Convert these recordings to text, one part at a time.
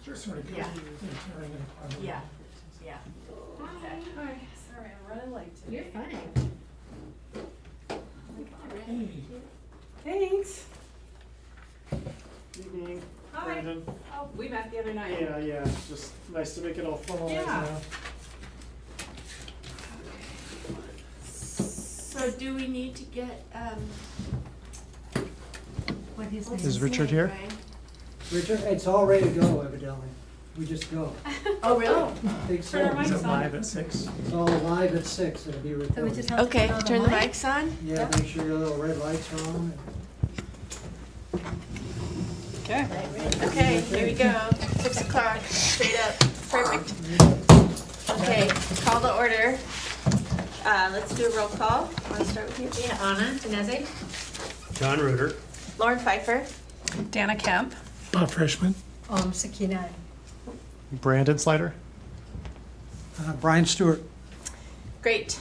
Just sort of goes Yeah. tearing it apart. Yeah, yeah. Exactly. Hi. Sorry, I'm running late today. You're fine. Hey, Thanks. evening, Hi. Brandon. Oh, we met the other night. Yeah, just nice to make it all formalized Yeah. now. So do we need to get, What is what's this? Is his Richard name, here? Brian? Richard, it's all ready to go evidently. We just go. Oh, really? Big Turn our sale. mics Is it on. live at 6? It's all live at 6. It'll be So we recorded. just have to Okay, turn the mic? mics on. Yeah, make sure your little red lights are on. Okay. Okay, here we go. 6 o'clock, straight up, perfect. Okay, call to order. Let's do a roll call. Want to start with you? Yeah, Anna, Danese. John Rueter. Lauren Pfieffer. Danna Kemp. Bob Freshman. Sukheenai. Brandon Slyter. Brian Stewart. Great.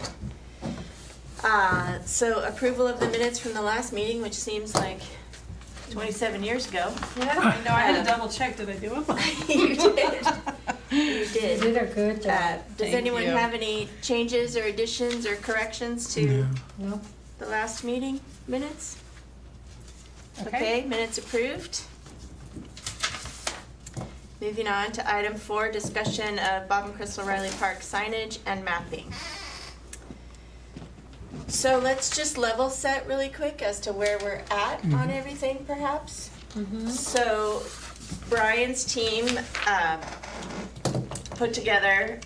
So approval of the minutes from the last meeting, which seems like 27 years ago. Yeah, I know, I had to double check, did I do them? You did. You You did. did a good job. Does Thank anyone you. have any changes or additions or corrections to No? the last meeting minutes? Okay, minutes approved. Moving on to item 4, discussion of Bob and Crystal Riley Park signage and mapping. So let's just level set really quick as to where we're at on everything perhaps. Mm-hmm. So Brian's team put together,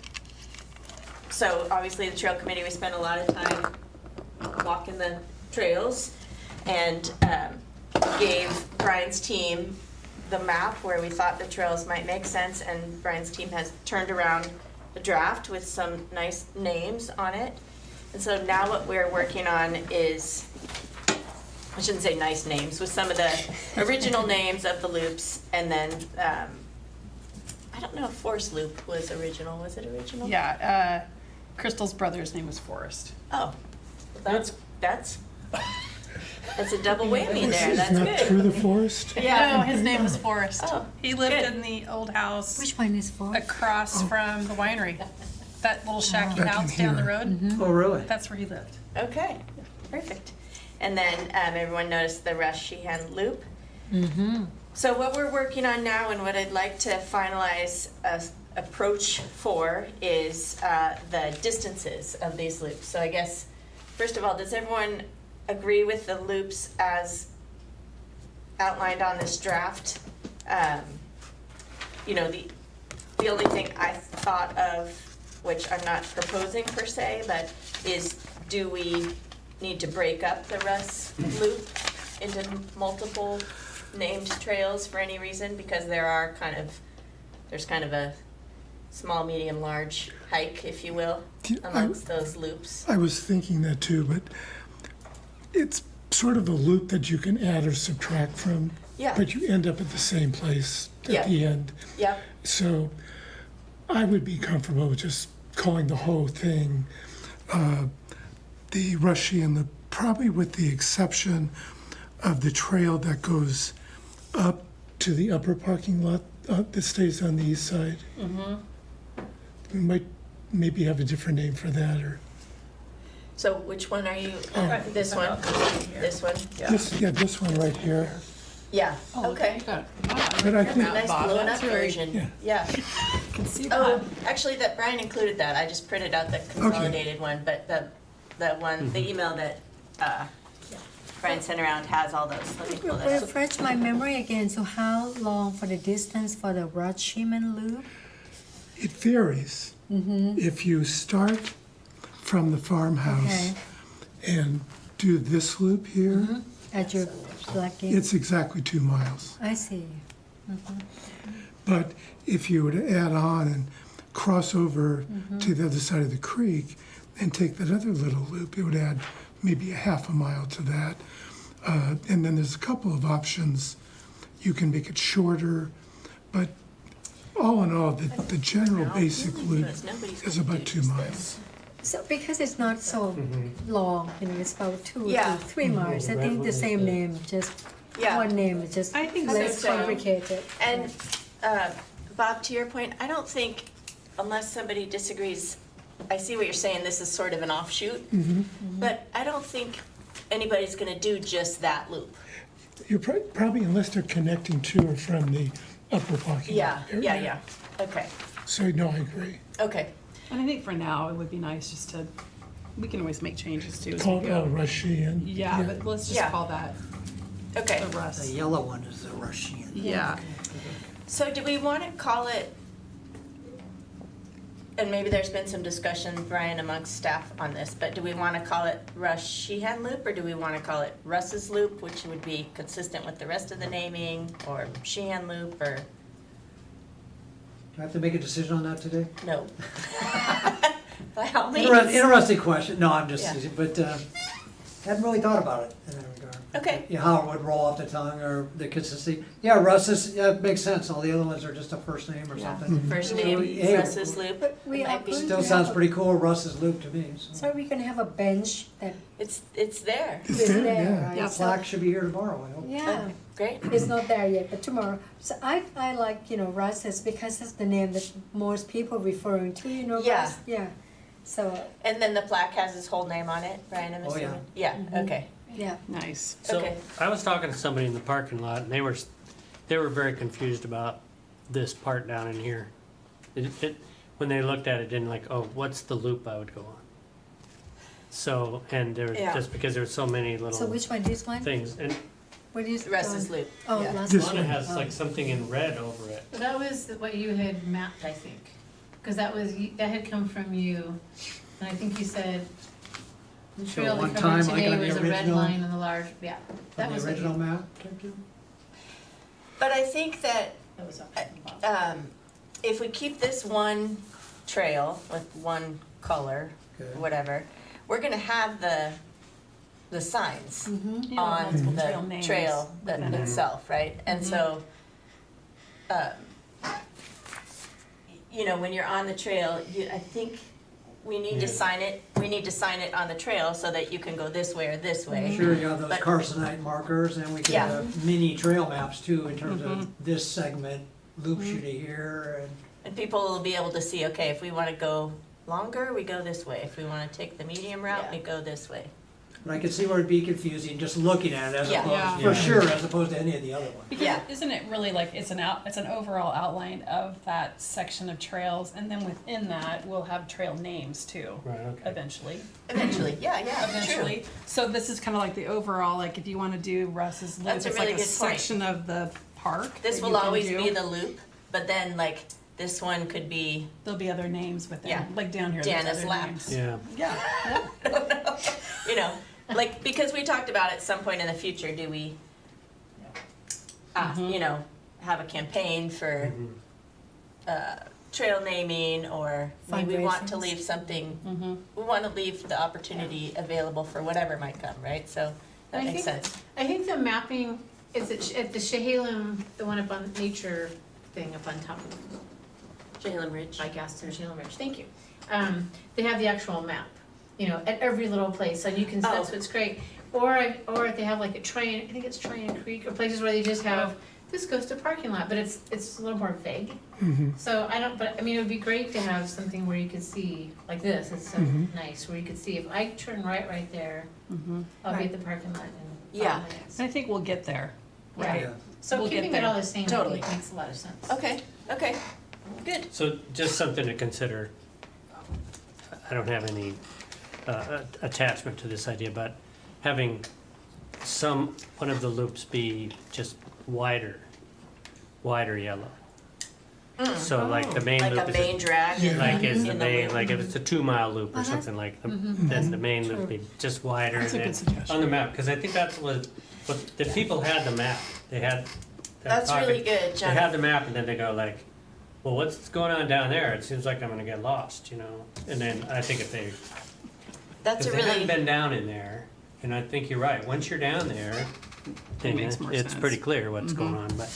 so obviously the trail committee, we spent a lot of time walking the trails and gave Brian's team the map where we thought the trails might make sense, and Brian's team has turned around a draft with some nice names on it. And so now what we're working on is, I shouldn't say nice names, with some of the original names of the loops, and then, I don't know if Forest Loop was original. Was it original? Yeah, Crystal's brother's name was Forrest. Oh, that's a double whammy there. That's Not good. through the forest? Yeah. No, his name was Forrest. Oh, He lived good. in the old house Which one is for? across from the winery. That little shacky Back in house down the here. road, Oh, really? that's where he lived. Okay, perfect. And then everyone noticed the Rush Sheehan loop. Mm-hmm. So what we're working on now and what I'd like to finalize a approach for is the distances of these loops. So I guess, first of all, does everyone agree with the loops as outlined on this draft? You know, the only thing I thought of, which I'm not proposing per se, but is, do we need to break up the Russ loop into multiple named trails for any reason? Because there's kind of a small, medium, large hike, if you will, amongst those loops. I was thinking that too, but it's sort of a loop that you can add or subtract from, Yeah. but you end up at the same place Yeah. at the end. Yep. So I would be comfortable with just calling the whole thing the Rushy and probably with the exception of the trail that goes up to the upper parking lot that stays on the east side. Mm-hmm. We might maybe have a different name for that, or So which one are you, this one? This one? this one right here. Yeah, okay. But I think Nice blown up version, yeah. yeah. Can see Oh, actually, that Brian included that. I just printed out the consolidated one, but the email that Brian sent around has all those. Let me pull that up. Refresh my memory again. So how long for the distance for the Rutschman loop? it varies. If you start from the farmhouse and do this loop here, At your plugging? it's exactly 2 miles. I see. But if you were to add on and cross over to the other side of the creek and take that other little loop, it would add maybe a half a mile to that. And then there's a couple of options. You can make it shorter, but all in all, the general basic loop is about 2 miles. So because it's not so long, it's about 2 Yeah. to 3 miles. I think the same name, just Yeah. one name is just I think less so, too. complicated. And Bob, to your point, I don't think, unless somebody disagrees, I see what you're saying, this is sort of an offshoot, but I don't think anybody's gonna do just that loop. You're probably, unless they're connecting to or from the upper parking lot area. Yeah, okay, So, no, I agree. okay. And I think for now, it would be nice just to, we can always make changes too as Call we it go. Rushy and. Yeah, but let's just Yeah. call that Okay, the The Russ. yellow one is the Russian. Yeah. so do we wanna call it, and maybe there's been some discussion, Brian, amongst staff on this, but do we wanna call it Russ Sheehan Loop, or do we wanna call it Russ's Loop, which would be consistent with the rest of the naming, or Sheehan Loop, or Do I have to make a decision on that today? no? By all means. Interesting question. No, I'm just, Yeah. but hadn't really thought about it in that regard. Okay. Yeah, how it would roll off the tongue or the consistency. Yeah, Russ is, yeah, it makes sense. All the other ones are just a first name or Yeah. something. First So, name, hey, Russ's Loop. But we are Might be. going Still to sounds have pretty cool. Russ's loop to me. So. So we're gonna have a bench that It's there. is there, yeah. right? Yeah. So- Slack should be here tomorrow, I hope. Yeah, Great. it's not there yet, but tomorrow. So I like, Russ's because that's the name that most people referring to, Yeah. Russ. Yeah. So, And then the plaque has his whole name on it, Brian, I'm Oh, yeah. assuming? Yeah, okay. yeah. Nice. So Okay. I was talking to somebody in the parking lot, and they were very confused about this part down in here. When they looked at it, didn't like, oh, what's the loop I would go on? So, and there was Yeah. just because there were so many So little which one, this one? things, and What is? Russ's Loop. Oh, yeah. Russ's. This one one. has Oh. like something in red over it. That was what you had mapped, I think, because that had come from you, and I think you said the So trail one that covered time, like today on the was a red original- line on the large, yeah, that On was the what original you, map? type deal? But I think that that was up. if we keep this one trail with one color, Okay. whatever, we're gonna have the signs Mm-hmm. Yeah, on multiple the trail names trail within it. itself, right? And so, when you're on the trail, I think we need to Yeah. sign it, on the trail so that you can go this way or this way. Sure, you have those But- carcinite markers, and we can Yeah. have mini trail maps too, in terms of this segment, loop shoot it here, and And people will be able to see, okay, if we wanna go longer, we go this way. If we wanna take the medium route, Yeah. we go this way. but I can see where it'd be confusing, just looking at it as Yeah. opposed, Yeah. for sure, as opposed to any of the other ones. Because Yeah. isn't it really like it's an overall outline of that section of trails, and then within that we'll have trail names too. Right, okay. Eventually. Eventually, yeah, true. Eventually. So this is kind of like the overall, like if you want to do Russ's Loop, That's a it's really like a good point. section of the park. This that will you can always do. be the loop, but then like this one could be, There'll be other names within, Yeah. like down here. there's Danna's other lap. names. Yeah. Yeah. like, because we talked about at some point in the future, do we, have a campaign for trail naming, or maybe we want to Fundraisers. leave something, Mm-hmm. we want to leave the opportunity available for whatever might come, right? So that I makes think- sense. I think the mapping is at the Chehalem, the one up on nature thing up on top of Chehalem Ridge. by Gaston Chehalem Ridge, thank you. They have the actual map, at every little place, and you can, that's Oh. what's great. Or if they have like I think it's Tryon Creek, or places where they just have, this goes to parking lot, but it's a little more vague. So it would be great to have something where you could see, like this, it's so nice, where you could see, if I turn right there, I'll be at the parking lot in Yeah. 5 minutes. And I think we'll get there, Yeah. right? Yeah. So We'll get keeping it there. all the same, I Totally. think makes a lot of sense. Okay, good. So just something to consider. I don't have any attachment to this idea, but having one of the loops be just wider yellow. So like the main Like loop a is main drag. Yeah. like is the in the main, loop. like if it's a 2-mile loop or Uh-huh. something like, then the main True. loop be just wider That's a and good suggestion. on the map, because I think that's what the people had the map, they had that That's really pocket. good, They John. had the map and then they go like, well, what's going on down there? It seems like I'm gonna get lost, And then I think if they, That's if a they hadn't really, been down in there, and I think you're right, once you're down there, then makes more it's sense. pretty clear what's going on, but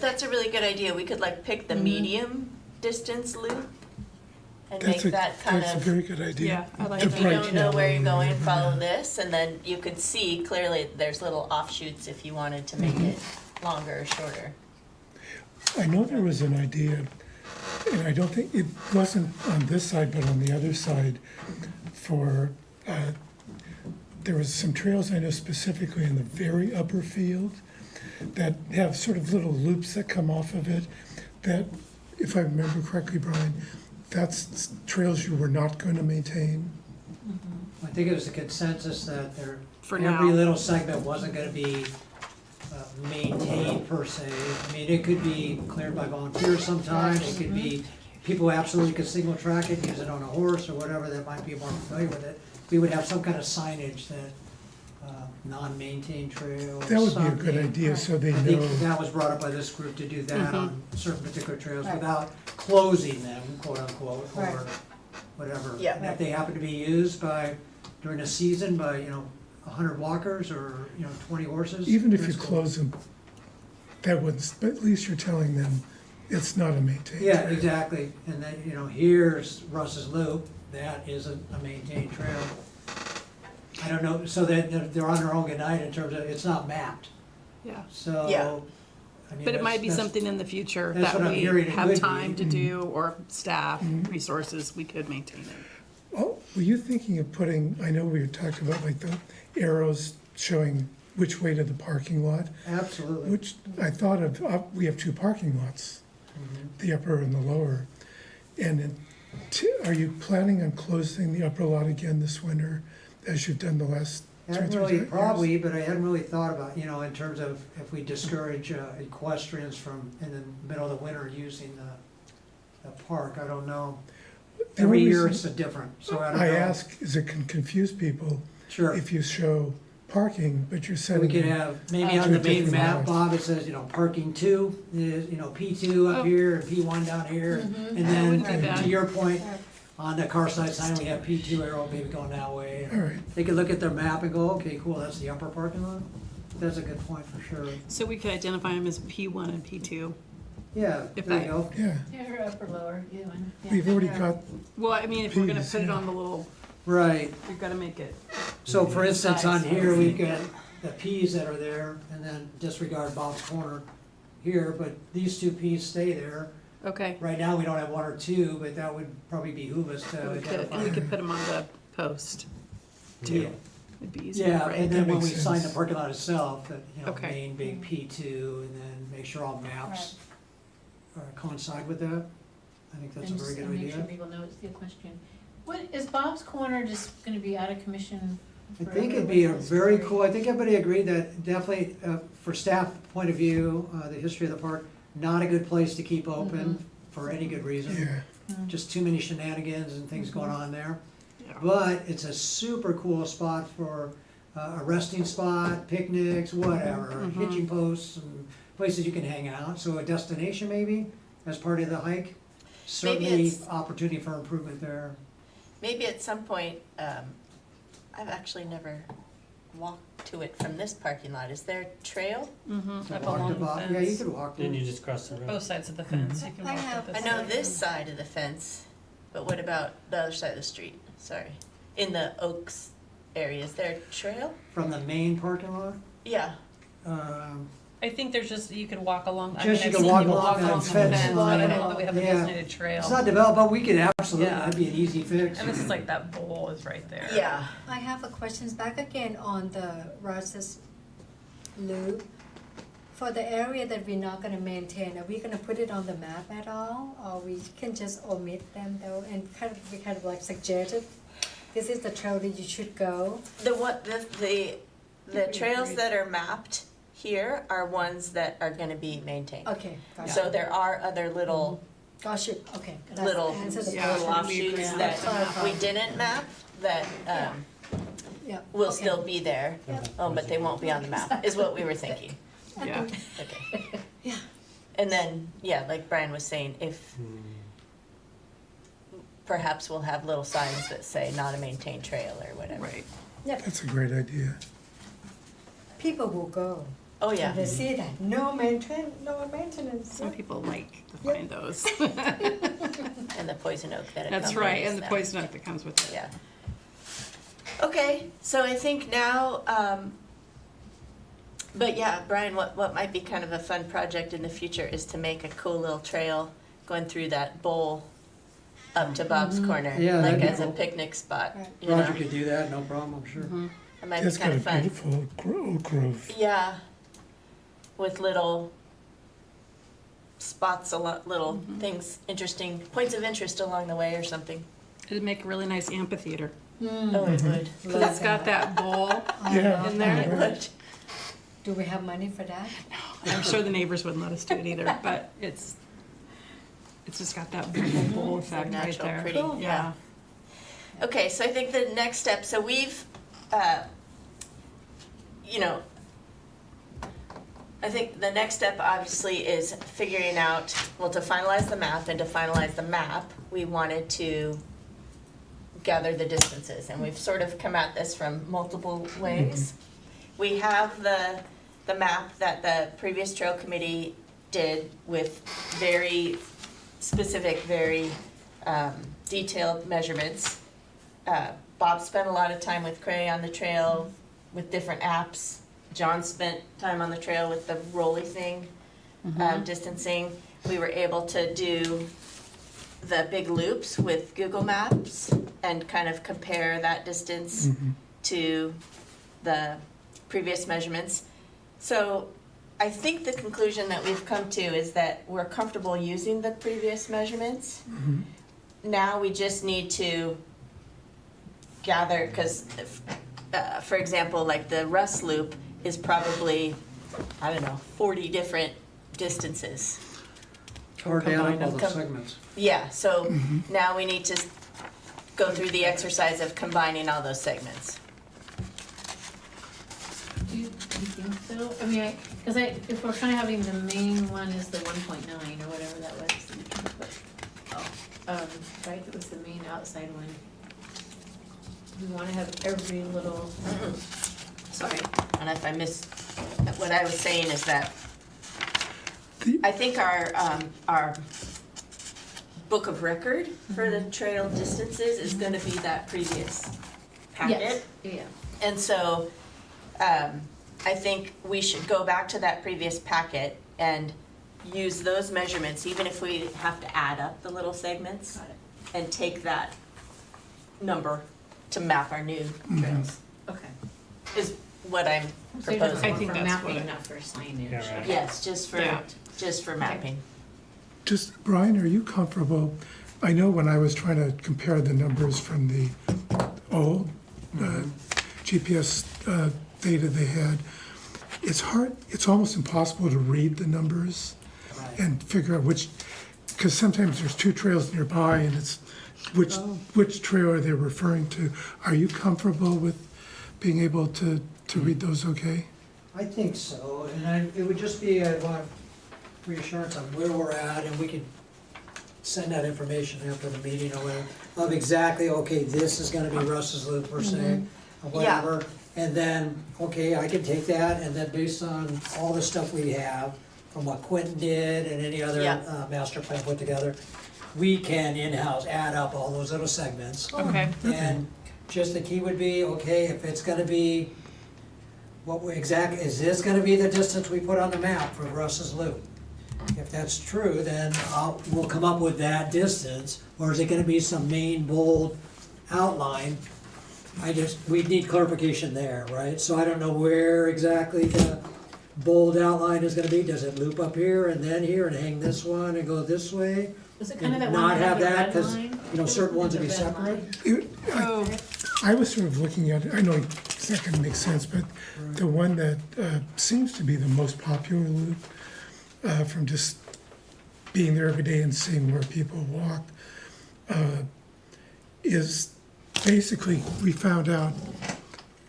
that's a really good idea. We could like pick the medium distance loop and make that kind That's a of, very good idea. Yeah, I like The if you bright don't know where you're yellow. going, follow this, and then you could see clearly there's little offshoots if you wanted to make it longer or shorter. I know there was an idea and I don't think, it wasn't on this side, but on the other side for, there was some trails I know specifically in the very upper field that have sort of little loops that come off of it that, if I remember correctly, Brian, that's trails you were not going to maintain. I think it was a consensus that For every now. little segment wasn't gonna be maintained per se. I mean, it could be cleared by volunteers sometimes, it could be, people absolutely could single track it, use it on a horse or whatever, that might be more familiar with it. We would have some kind of signage that, non-maintained trail or That would be a good something. idea, so they I think know. that was brought up by this group to do that on certain particular trails without closing them, quote unquote, or Right. whatever. Yeah. If they happen to be used by, during a season by, 100 walkers or, 20 horses. Even if you that's cool. close them, that wouldn't, but at least you're telling them it's not a maintained. Yeah, trail. exactly, and then, here's Russ's Loop, that isn't a maintained trail. I don't know, so they're on their own good night in terms of, it's not mapped, Yeah. so. Yeah. I mean, But it might be that's- something in the future that's that what I'm we hearing it have would be. time to do, or staff, resources, we could maintain it. Oh, were you thinking of putting, I know we were talking about like the arrows showing which way to the parking lot, Absolutely. which I thought of, we have two parking lots, the upper and the lower. And are you planning on closing the upper lot again this winter, as you've done the last 2 or 3 Hadn't really, years? probably, but I hadn't really thought about, in terms of if we discourage equestrians from, in the middle of the winter, using the park, I don't know. The Every only year reason it's a different, so I don't know. I ask, is it can confuse people Sure. if you show parking, but you're We setting. could them- have, maybe on Two the main different map, lots. Bob, it says, parking 2 is, P2 up Oh. here, and P1 down here. And That then, wouldn't be bad. to your point, on the car side sign, we have P2 arrow maybe going that way. All right, They could look at their map and go, okay, cool, that's the upper parking lot. That's a good point for sure. So we could identify them as P1 and P2. Yeah, If there that- you go. yeah, Yeah, or up or lower, either one. Yeah. we've already got, Well, I mean, if we're gonna Ps, put it yeah. on the little, Right. we've gotta make it. So for instance, on Size. here, we've got the Ps that are there, and then disregard Bob's corner here, but these 2 Ps stay there. Okay. Right now, we don't have 1 or 2, but that would probably behoove us to We could, identify. and we could put them on the post Yeah. too. It'd be easier, Yeah, right? and then when we makes sign the sense. parking lot itself, that, Okay. main big P2, and then make sure all maps coincide with that. I think that's a And very just good make sure idea. people know it's the equestrian. What, is Bob's Corner just gonna be out of commission I forever? think it'd be a What's the very story? cool, I think everybody agreed that definitely, for staff point of view, the history of the park, not a good place to keep open for any good reason. yeah, Just too many shenanigans and things going on there. Yeah. But it's a super cool spot for a resting spot, picnics, whatever, hitching posts and places you can hang out. So a destination maybe as part of the hike. Certainly it's- opportunity for improvement there. Maybe at some point, I've actually never walked to it from this parking lot. Is there a trail? Mm-hmm, To up walk along the the Bob- Yeah, you fence. could walk Then there. you just cross the road. Both sides of the fence, you can I walk have- up I this know side. this side of the fence, but what about the other side of the street? Sorry. In the Oaks area, is there a trail? From the main parking lot. Yeah. I think there's just, you could walk along, I Just mean, you I've can seen walk people along walk that along the fence fence, but I don't know line. that we have a Yeah. designated trail. It's not developed, but we could absolutely, Yeah. that'd be an easy fix. And this is like, that bowl is right there. Yeah. I have a question back again on the Russ's Loop. For the area that we're not gonna maintain, are we gonna put it on the map at all? Or we can just omit them though and we kind of like suggested, this is the trail that you should go? The trails that are mapped here are ones that are gonna be maintained. Okay, gotcha. So there are other little, Got you, okay. That little, answers the Yeah. little question. we agree offshoots on that that. we didn't map that, Yeah. will okay. still be there. But they won't be on the map, is what we were thinking. Yeah. Okay. Yeah. And then, yeah, like Brian was saying, if perhaps we'll have little signs that say not a maintained trail or whatever. Right. that's a great idea. People will go. Oh, yeah. They see that, no maintenance. Some people like to find those. And the poison oak that That's accompanies right, and the them. poison oak that comes with it. Yeah. Okay, so I think now, but yeah, Brian, what might be kind of a fun project in the future is to make a cool little trail going through that bowl up to Bob's Corner, Yeah, like that'd be as a cool. picnic spot. Right. You know, Roger could do that, no problem, I'm sure. it might be It's got kind a of fun. beautiful oak grove. Yeah, with little spots, little things, interesting points of interest along the way or something. It'd make a really nice amphitheater. Oh, it would. Cause it's got that bowl Yeah. in It there. would. Do we have money for that? I'm sure the neighbors wouldn't let us do it either, but it's just got that beautiful bowl effect right natural, there. pretty, yeah. Okay, so I think the next step, so we've, you know, I think the next step obviously is figuring out, well, to finalize the map, and to finalize the map, we wanted to gather the distances, and we've sort of come at this from multiple ways. We have the map that the previous trail committee did with very specific, very detailed measurements. Bob spent a lot of time with Cray on the trail with different apps. John spent time on the trail with the rolly thing, distancing. We were able to do the big loops with Google Maps and kind of compare that distance to the previous measurements. So I think the conclusion that we've come to is that we're comfortable using the previous measurements. Now we just need to gather, because for example, like the Russ loop is probably, I don't know, 40 different distances. Hard to add up all the Com- segments. Yeah, so now we need to go through the exercise of combining all those segments. Do you think so? I mean, because if we're kind of having the main one is the 1.9 or whatever that was. Right, it was the main outside one. We want to have every little, Sorry, and if I missed, what I was saying is that The- I think our book of record for the trail distances is gonna be that previous packet. yes, yeah. And so, I think we should go back to that previous packet and use those measurements, even if we have to add up the little segments, Got it. and take that number to map our new trails, Okay. is what I'm So you're just proposing. I think for that's mapping, what- not for signage. Yeah, right. Yes, just Yeah. for mapping. Just, Brian, are you comfortable? I know when I was trying to compare the numbers from the old GPS data they had, it's hard, it's almost impossible to read the numbers Right. and figure out which, because sometimes there's two trails nearby and it's which trail are they referring to? Are you comfortable with being able to read those okay? I think so, and it would just be, I want reassurance on where we're at, and we could send that information after the meeting or whatever, of exactly, okay, this is gonna be Russ's Loop per se, or whatever. And then, okay, I can take that, and then based on all the stuff we have, from what Quentin did and any other Yeah. master plan put together, we can in-house add up all those little segments. Okay. And just the key would be, okay, if it's gonna be, is this gonna be the distance we put on the map for Russ's Loop? If that's true, then we'll come up with that distance, or is it gonna be some main bold outline? We need clarification there, right? So I don't know where exactly the bold outline is gonna be. Does it loop up here and then here and hang this one and go this way? Was it kind of that And one not that have had the that, red 'cause, line? you know, certain ones would be The red line? separate. Oh, I was sort of looking at it, I know it's not gonna make sense, but the one that seems to be the most popular loop, from just being there every day and seeing where people walk, is basically, we found out,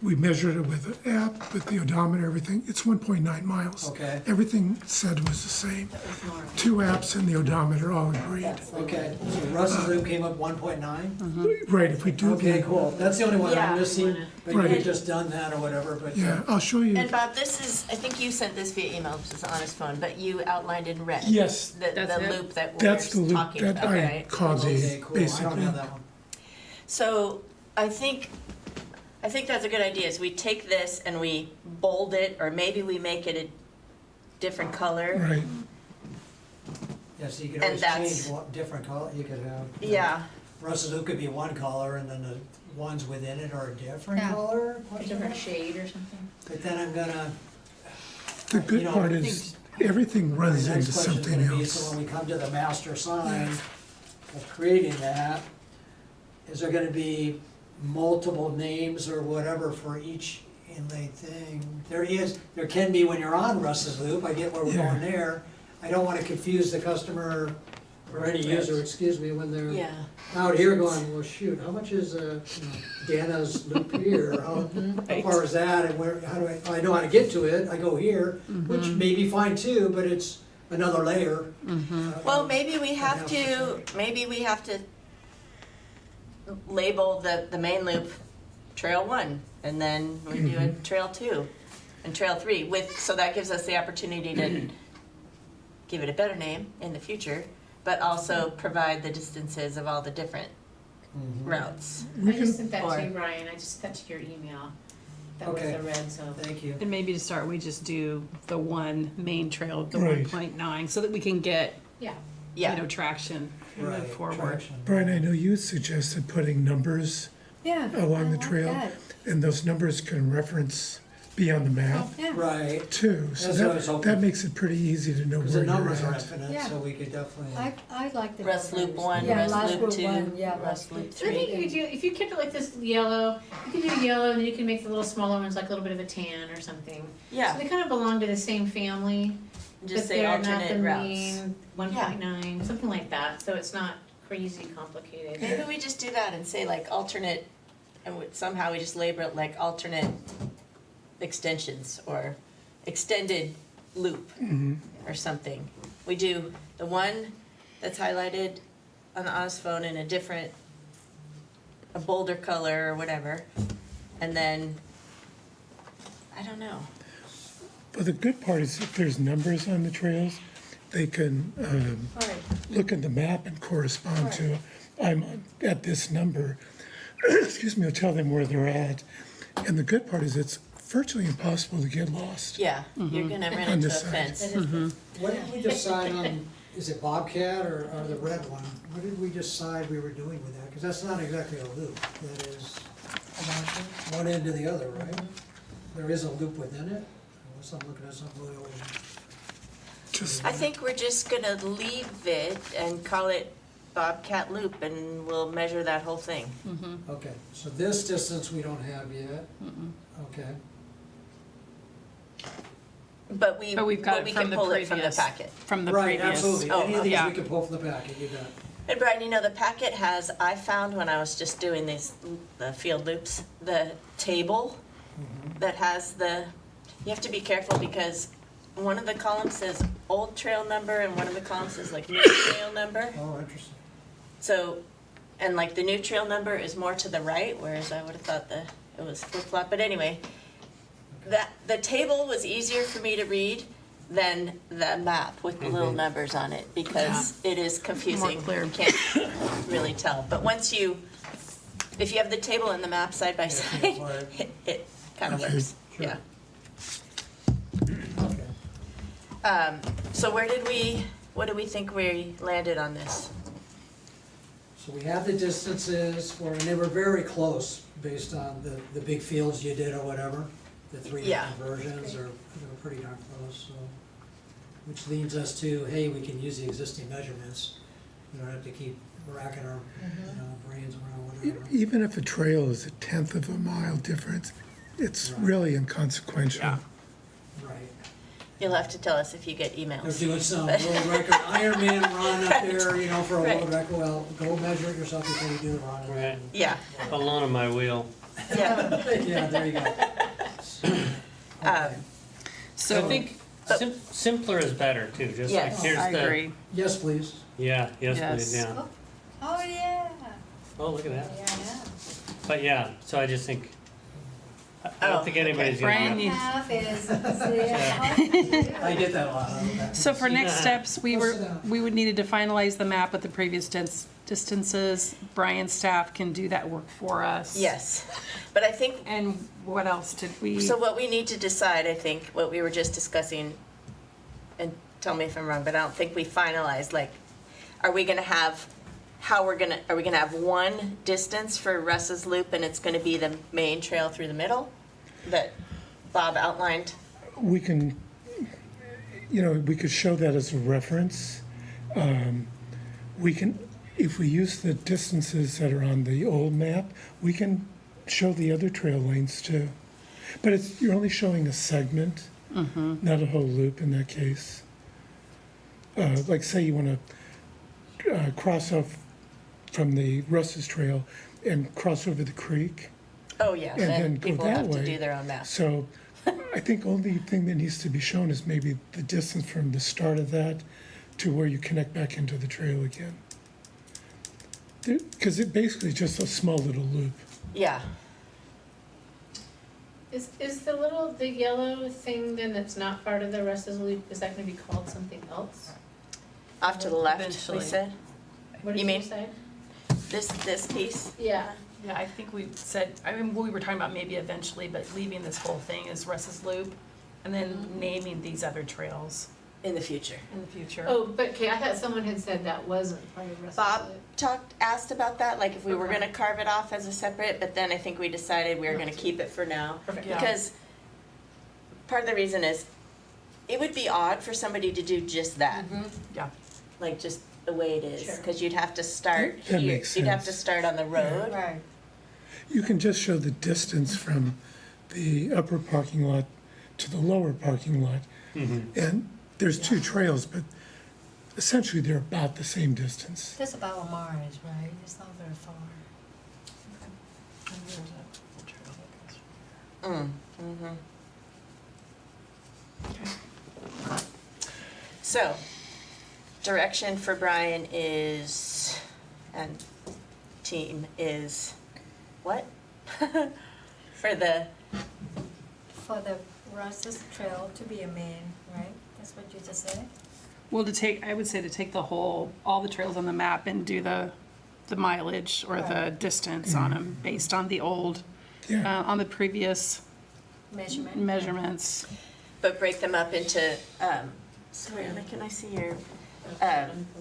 we measured it with an app, with the odometer, everything, it's 1.9 miles. Okay. Everything said was the same. That was more. Two apps and the odometer all agreed. Okay, so Russ's Loop came up 1.9? Right, if we do Okay, the, cool. That's the only one Yeah. I'm missing, but you Right. had just done that or whatever, but. yeah, I'll show you. And Bob, this is, I think you sent this via email, which is on his phone, but you outlined in red. Yes, The That's it? loop that that's the we're loop talking that about, I right? called Okay, the, cool. I don't basically. have that one. So I think that's a good idea, is we take this and we bold it, or maybe we make it a different color. Right, Yeah, Okay, so you could And always that's- change what different color, you could have. Yeah, Russ's Loop could be one color, and then the ones within it are a different Yeah. color? A different shade or something. But then I'm gonna, The You good know, part I is, everything the runs next into question's something gonna be, else. so when we come to the master sign of creating that, is there gonna be multiple names or whatever for each inlaid thing? There can be when you're on Russ's Loop, I get where we're Yeah. going there. I don't wanna confuse the customer or any user, excuse me, when they're yeah. out here going, well, shoot, how much is, Danna's Loop here? How far is that, and where, how do I know how to get to it, I go here, which may be fine too, but it's another layer. Well, maybe we have to label the main loop Trail 1, and then we do a Trail 2 and Trail 3 so that gives us the opportunity to give it a better name in the future, but also provide the distances of all the different routes. I just sent that or- to you, Brian, I just sent that to your email. That was Okay. the red, so. Thank you. And maybe to start, we just do the one main trail, the Right. 1.9, so that we can get, Yeah. you Yeah, know, traction and move Right, forward. traction. Brian, I know you suggested putting numbers Yeah. along I the like trail, that. and those numbers can reference, be on the map Yeah. Right, too. So That's what I was that hoping. makes it pretty easy to know because where the you're numbers are at. infinite, Yeah. so we could definitely. I like the. Russ Loop numbers. 1, Yeah, Russ last Loop Loop 2, 1, yeah, Russ Russ Loop Loop So I think 3. if you kept it like this yellow, you could do yellow, and then you can make the little smaller ones like a little bit of a tan or something. So Yeah, they kind of belong to the same family, just but say they're not the alternate routes. main 1.9, something like that, so it's not crazy complicated. Maybe we just do that and say like alternate, and somehow we just label it like alternate extensions or extended loop or something. We do the one that's highlighted on the Oz phone in a bolder color or whatever, and then, I don't know. But the good part is if there's numbers on the trails, they can Right. look at the map and correspond to, at this number. Excuse me, I'll tell them where they're at. And the good part is it's virtually impossible to get lost. Yeah, you're gonna run On into a this side. fence. What did we decide on, is it Bobcat or the red one? What did we decide we were doing with that? Because that's not exactly a loop, that is one end to the other, right? There is a loop within it? Unless I'm looking at something really old. Just, I think we're just gonna leave it and call it Bobcat Loop, and we'll measure that whole thing. Okay, so this distance we don't have yet. Okay, But we've got we it can from the pull it from the previous, packet. from the right, previous. absolutely. Oh, Any of these yeah. we can pull from the packet, you bet. And Brian, you know, the packet has, I found when I was just doing the field loops, the table that has you have to be careful because one of the columns says old trail number and one of the columns says like new trail number. Oh, interesting. So, and like the new trail number is more to the right, whereas I would have thought it was flip-flop. But anyway, the table was easier for me to read than the map with the little numbers on it because it is confusing. clear. You can't really tell. But if you have the table and the map side by side, it kind of Okay, works. sure. Yeah. Okay. So what do we think we landed on this? So we have the distances and they were very close based on the big fields you did or whatever. The three Yeah. different versions they were pretty darn close, so. Which leads us to, hey, we can use the existing measurements. We don't have to keep racking our brains around whatever. even if a trail is 1/10 of a mile difference, it's really inconsequential. Yeah. Right. You'll have to tell us if you get They're emails. doing some world record Ironman run up there, for a Right. world record. Well, go measure it yourself before you do the run. Right. Yeah, Alone on my wheel. yeah. Yeah, there you go. Okay. So I think, Simpler is better too, just like Yes, here's I the. agree. Yes, please. Yeah, yes, Yes. please, yeah. Oh, yeah. Oh, look at that. Yeah. But yeah, so I just think, I Oh, don't think anybody's Brian, gonna. you- Half is, I get that a lot. So for next Yeah. steps, Go sit down. we would needed to finalize the map with the previous distances. Brian's staff can do that work for us. Yes, but I think, And what else did we? so what we need to decide, I think, what we were just discussing, and tell me if I'm wrong, but I don't think we finalized, like, are we gonna have, are we gonna have one distance for Russ's Loop and it's gonna be the main trail through the middle that Bob outlined? We can, you know, we could show that as a reference. We can, if we use the distances that are on the old map, we can show the other trail lanes too. But it's, you're only showing a segment, not a whole loop in that case. Like say you want to cross off from the Russ's Trail and cross over the creek. Oh, yeah, And then then go people that have to way. do their own math. So I think only thing that needs to be shown is maybe the distance from the start of that to where you connect back into the trail again. Because it basically is just a small little loop. Yeah, Is the yellow thing then that's not part of the Russ's Loop, is that gonna be called something else? off to the left, we Eventually. said, What did You mean? say? this piece. Yeah, Yeah, I think we said, I mean, we were talking about maybe eventually, but leaving this whole thing as Russ's Loop and then naming these other trails In the future. in the future. oh, but, okay, I thought someone had said that wasn't part of Russ's Bob Loop. asked about that, like if we were Okay. gonna carve it off as a separate, but then I think we decided we were gonna keep it for now. Perfect. Yeah. Because part of the reason is, it would be odd for somebody to do just that, Yeah. like just the way it is, Sure. cause you'd have to start That here, makes you'd have to sense. start on the road. Right. You can just show the distance from the upper parking lot to the lower parking lot. And there's two trails, but essentially they're about the same distance. That's about a mile, right? It's not very far. So, direction for Brian is, and team is, what? For the, For the Russ's Trail to be a main, right? That's what you just said? Well, I would say to take all the trails on the map and do the mileage or the distance on them based on the old, Yeah, on the previous Measurement? measurements. but break them up into, sorry, Anna, can I see your,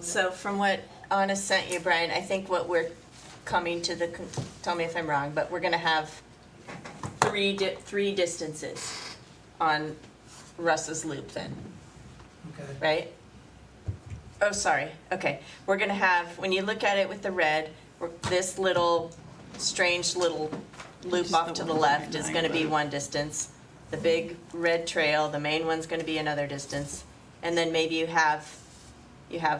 so from what Anna sent you, Brian, I think what we're coming to the, tell me if I'm wrong, but we're gonna have three distances on Russ's Loop then, Okay. right? Oh, sorry, okay. We're gonna have, when you look at it with the red, this little, strange little loop Just off the to the 1.9, left is gonna be but- one distance. The big red trail, the main one's gonna be another distance. And then maybe you have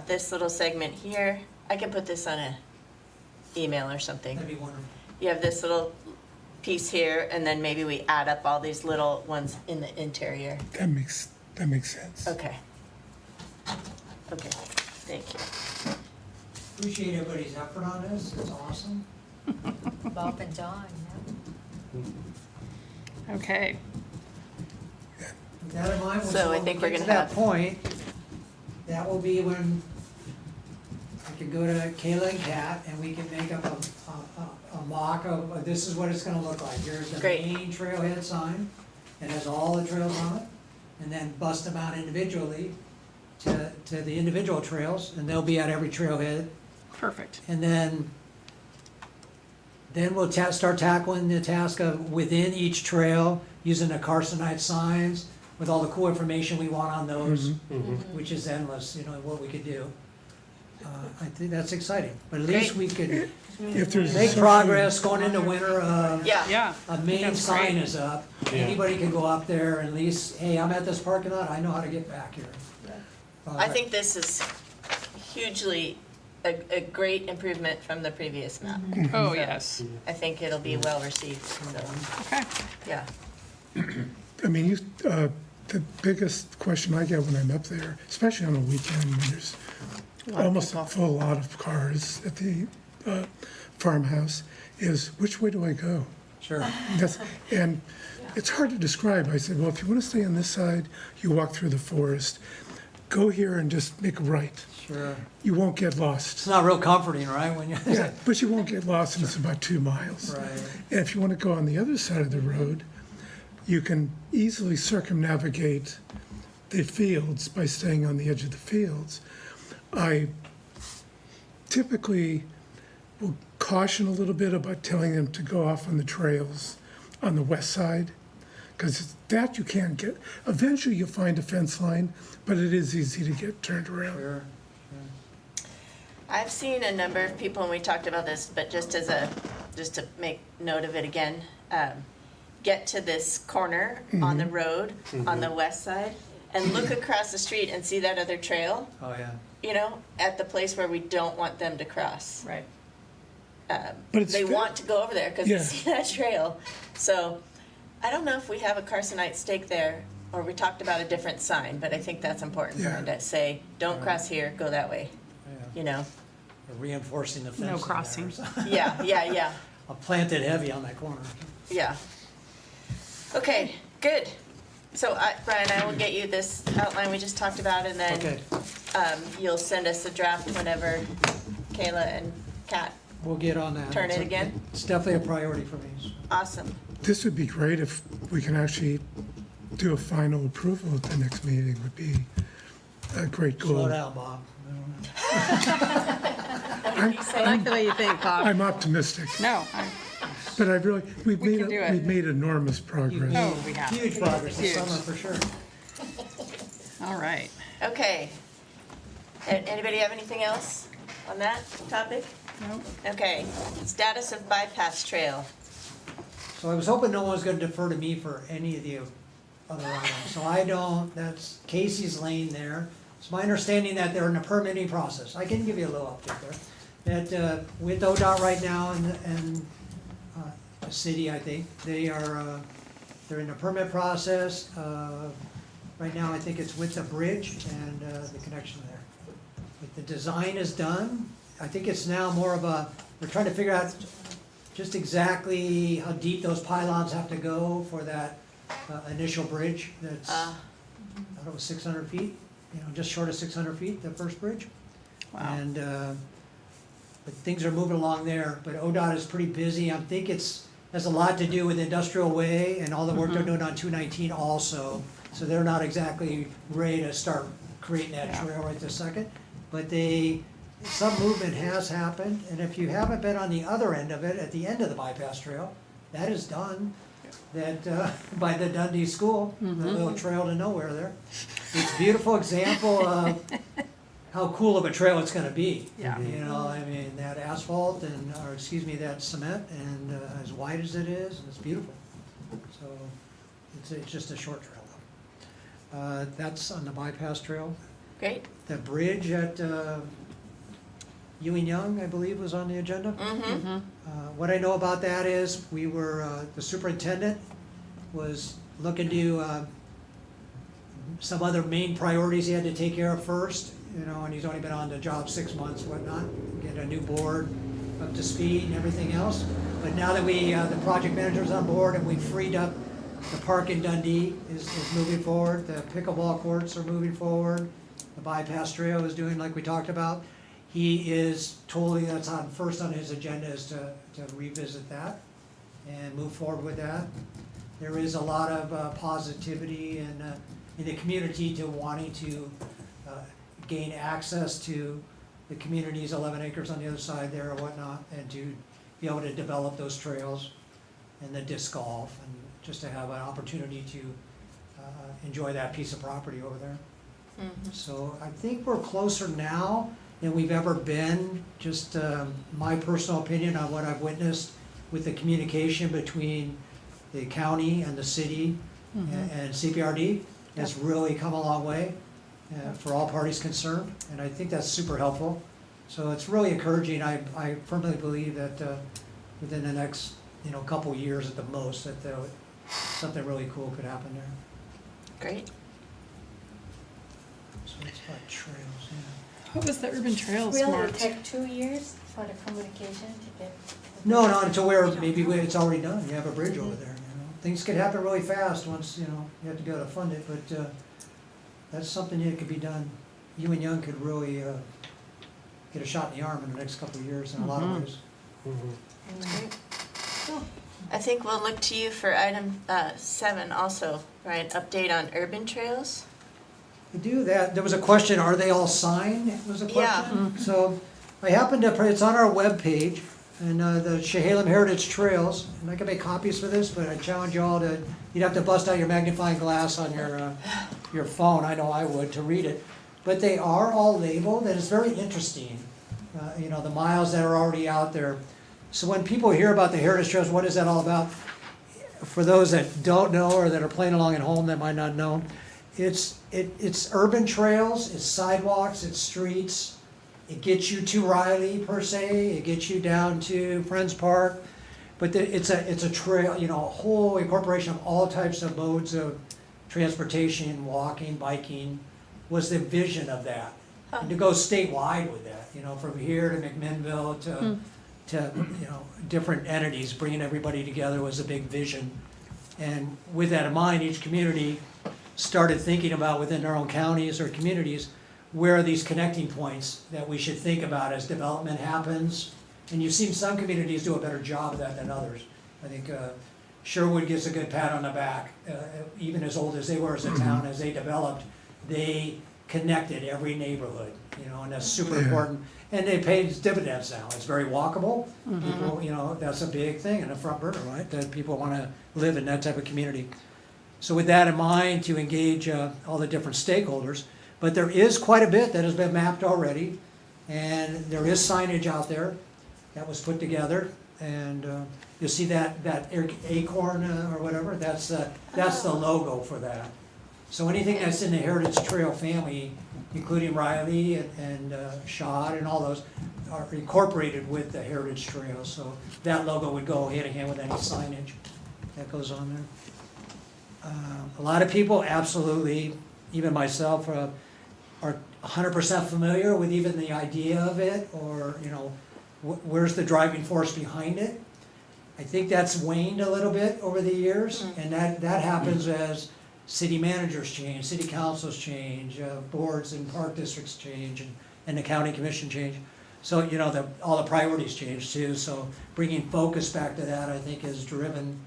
this little segment here. I can put this on a email or something. That'd be wonderful. You have this little piece here, and then maybe we add up all these little ones in the interior. that makes sense. Okay. Okay, thank you. Appreciate everybody's effort on this, it's awesome. Bob and John, yeah. Okay. With that in mind, So I when we think we're get to gonna that have- point, that will be when I can go to Kayla and Kat and we can make up a mock of, this is what it's gonna look like. Here's the Great. main trailhead sign, it has all the trails on it, and then bust them out individually to the individual trails, and they'll be at every trailhead. Perfect. And then we'll start tackling the task of within each trail, using the Carsonite signs with all the cool information we want on those, which is endless, you know, what we could do. I think that's exciting, but at least we could If there's a make social- progress going into winter. Yeah, Yeah. A main That's sign great. is up, Yeah. anybody can go up there and at least, hey, I'm at this parking lot, I know how to get back here. I think this is hugely a great improvement from the previous map. Oh, yes. I think it'll be well received, so, Okay. yeah. I mean, the biggest question I get when I'm up there, especially on a weekend when there's almost a full lot of cars at the farmhouse, is which way do I go? Sure. And it's hard to describe. I said, well, if you want to stay on this side, you walk through the forest. Go here and just make a right. Sure. You won't get It's lost. not real comforting, right, when you. Yeah, but you won't get lost, and it's about 2 miles. Right. And if you want to go on the other side of the road, you can easily circumnavigate the fields, by staying on the edge of the fields, I typically will caution a little bit about telling them to go off on the trails on the west side, because that you can't get. Eventually you'll find a fence line, but it is easy to get turned around. Sure. I've seen a number of people, and we talked about this, but just to make note of it again, get to this corner on the road on the west side and look across the street and see that other trail, Oh, yeah. you know, at the place where we don't want them to cross. Right. But it's They fa- want to go over there because Yeah. they see that trail. So I don't know if we have a Carsonite stake there, or we talked about a different sign, but I think that's important for Yeah. them to say, don't cross here, go that way, Yeah. you know? We're reinforcing the fence. No in there, crossing. so- Yeah. I'll plant it heavy on that corner. Yeah. Okay, good. So Brian, I will get you this outline we just talked about, and then Okay, you'll send us a draft whenever Kayla and Kat. we'll get on that. Turn it again? It's definitely a priority for me. So. Awesome. This would be great if we can actually do a final approval at the next meeting. Would be a great goal. Slow down, Bob. I like the way you think, Bob. I'm optimistic, No, but we've We can do it. made enormous You've progress. made we have. huge progress this Huge. summer for sure. all right. Okay. Anybody have anything else on that topic? Nope. Okay. Status of bypass trail. So I was hoping no one was gonna defer to me for any of the other items. So I don't, that's Casey's Lane there. It's my understanding that they're in a permitting process. I can give you a little update there. That with ODOT right now and the city, I think, they're in the permit process. Right now, I think it's with the bridge and the connection there. But the design is done. I think it's now more of we're trying to figure out just exactly how deep those pylons have to go for that initial bridge that's, I thought it was 600 feet, just short of 600 feet, the first bridge. Wow. And, but things are moving along there, but ODOT is pretty busy. I think has a lot to do with Industrial Way and all the work they're doing on 219 also. So they're not exactly ready to start creating that trail right this second. But some movement has happened, and if you haven't been on the other end of it, at the end of the bypass trail, that is done. That, by the Dundee School, the little trail to nowhere there. It's a beautiful example of how cool of a trail it's gonna be. Yeah. I mean, that asphalt that cement, and as wide as it is, it's beautiful. So, it's just a short trail though. That's on the bypass trail. Great. The bridge at Ewing Young, I believe, was on the agenda. Mm-hmm. What I know about that is the superintendent was looking to some other main priorities he had to take care of first, and he's only been on the job 6 months, whatnot, get a new board up to speed and everything else. But now that the project manager's on board and we freed up the park in Dundee is moving forward, the pickleball courts are moving forward, the bypass trail is doing like we talked about. He is totally, that's first on his agenda is to revisit that and move forward with that. There is a lot of positivity in the community to wanting to gain access to the community's 11 acres on the other side there or whatnot, and to be able to develop those trails and the disc golf, and just to have an opportunity to enjoy that piece of property over there. Mm-hmm. So I think we're closer now than we've ever been, just my personal opinion on what I've witnessed with the communication between the county and the city and CPRD has really come a long way for all parties concerned, and I think that's super helpful. So it's really encouraging. I firmly believe that within the next couple years at the most, that something really cool could happen there. Great. So it's about trails, yeah. What was the urban trails Will it marked? take 2 years for the communication to get? No, not until maybe it's already done, you have a bridge over there, Things could happen really fast once, you have to be able to fund it, but that's something that could be done. Ewing Young could really get a shot in the arm in the next couple of years in a lot of ways. That's great. I think we'll look to you for item 7 also, right? Update on urban trails. I do that. There was a question, are they all signed, was a question? So I happened to, it's on our webpage, and the Chehalem Heritage Trails, and I can make copies for this, but I challenge you all to, you'd have to bust out your magnifying glass on your phone, I know I would, to read it. But they are all labeled, and it's very interesting, you know, the miles that are already out there. So when people hear about the Heritage Trails, what is that all about? For those that don't know or that are playing along at home that might not know, it's urban trails, it's sidewalks, it's streets. It gets you to Riley per se, it gets you down to Friends Park, but it's a trail, you know, a whole incorporation of all types of modes of transportation, walking, biking, was the vision of that. And to go statewide with that, you know, from here to McMinnville to you know, different entities, bringing everybody together was a big vision. And with that in mind, each community started thinking about within their own counties or communities, where are these connecting points that we should think about as development happens. And you've seen some communities do a better job of that than others. I think Sherwood gets a good pat on the back, even as old as they were as a town, as they developed, they connected every neighborhood, you know, and that's super important. And they paid dividends now. It's very walkable. People, you know, that's a big thing in the front burner, right? That people want to live in that type of community. So with that in mind, to engage all the different stakeholders, but there is quite a bit that has been mapped already, and there is signage out there that was put together, and you'll see that acorn or whatever. That's the logo for that. So anything that's in the Heritage Trail family, including Riley and Shad and all those, are incorporated with the Heritage Trail. So that logo would go hand in hand with any signage that goes on there. A lot of people, absolutely, even myself, are 100% familiar with even the idea of it, or, you know, where's the driving force behind it. I think that's waned a little bit over the years, and that happens as city managers change, city councils change, boards and park districts change, and the county commission change. So, you know, all the priorities change too, so bringing focus back to that, I think, is driven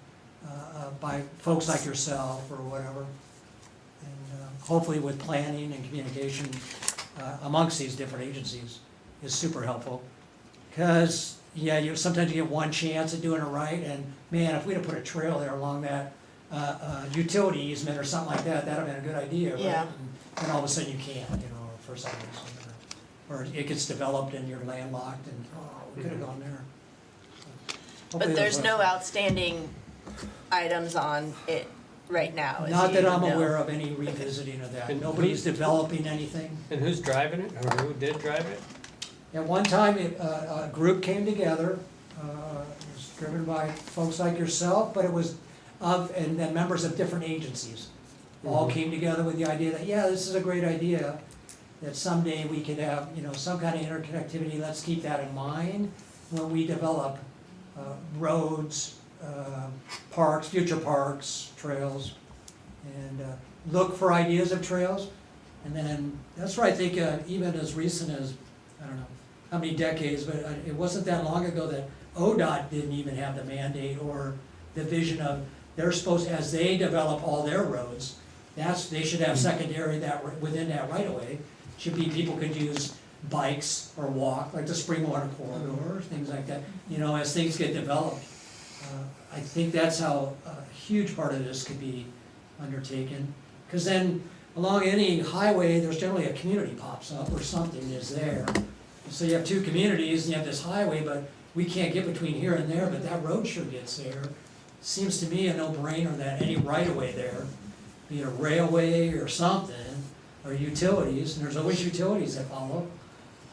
by folks like yourself or whatever. And hopefully with planning and communication amongst these different agencies is super helpful. Because, yeah, sometimes you get one chance at doing it right, and man, if we'd have put a trail there along that utility easement or something like that, that'd have been a good idea, right? Yeah. And all of a sudden you can't, you know, for some reason. Or it gets developed and you're landlocked and, oh, we could have gone there. Hopefully But there's those- no outstanding items on it right now. as Not that you I'm know. aware of any revisiting of that. And Nobody's developing anything. And who's driving it, or who did drive it? At one time, a group came together, it was driven by folks like yourself, but it was and then members of different agencies. All came together with the idea that, yeah, this is a great idea, that someday we could have, you know, some kind of interconnectivity. Let's keep that in mind when we develop roads, parks, future parks, trails, and look for ideas of trails. And then, that's where I think even as recent as, I don't know how many decades, but it wasn't that long ago that ODOT didn't even have the mandate or the vision of, they're supposed, as they develop all their roads, they should have secondary that within that right of way, should be people could use bikes or walk, like the Springwater corridor, things like that, you know, as things get developed. I think that's how a huge part of this could be undertaken, because then along any highway, there's generally a community pops up or something is there. So you have two communities and you have this highway, but we can't get between here and there, but that road sure gets there. Seems to me a no-brainer that any right-of-way there, be it a railway or something, or utilities, and there's always utilities that follow,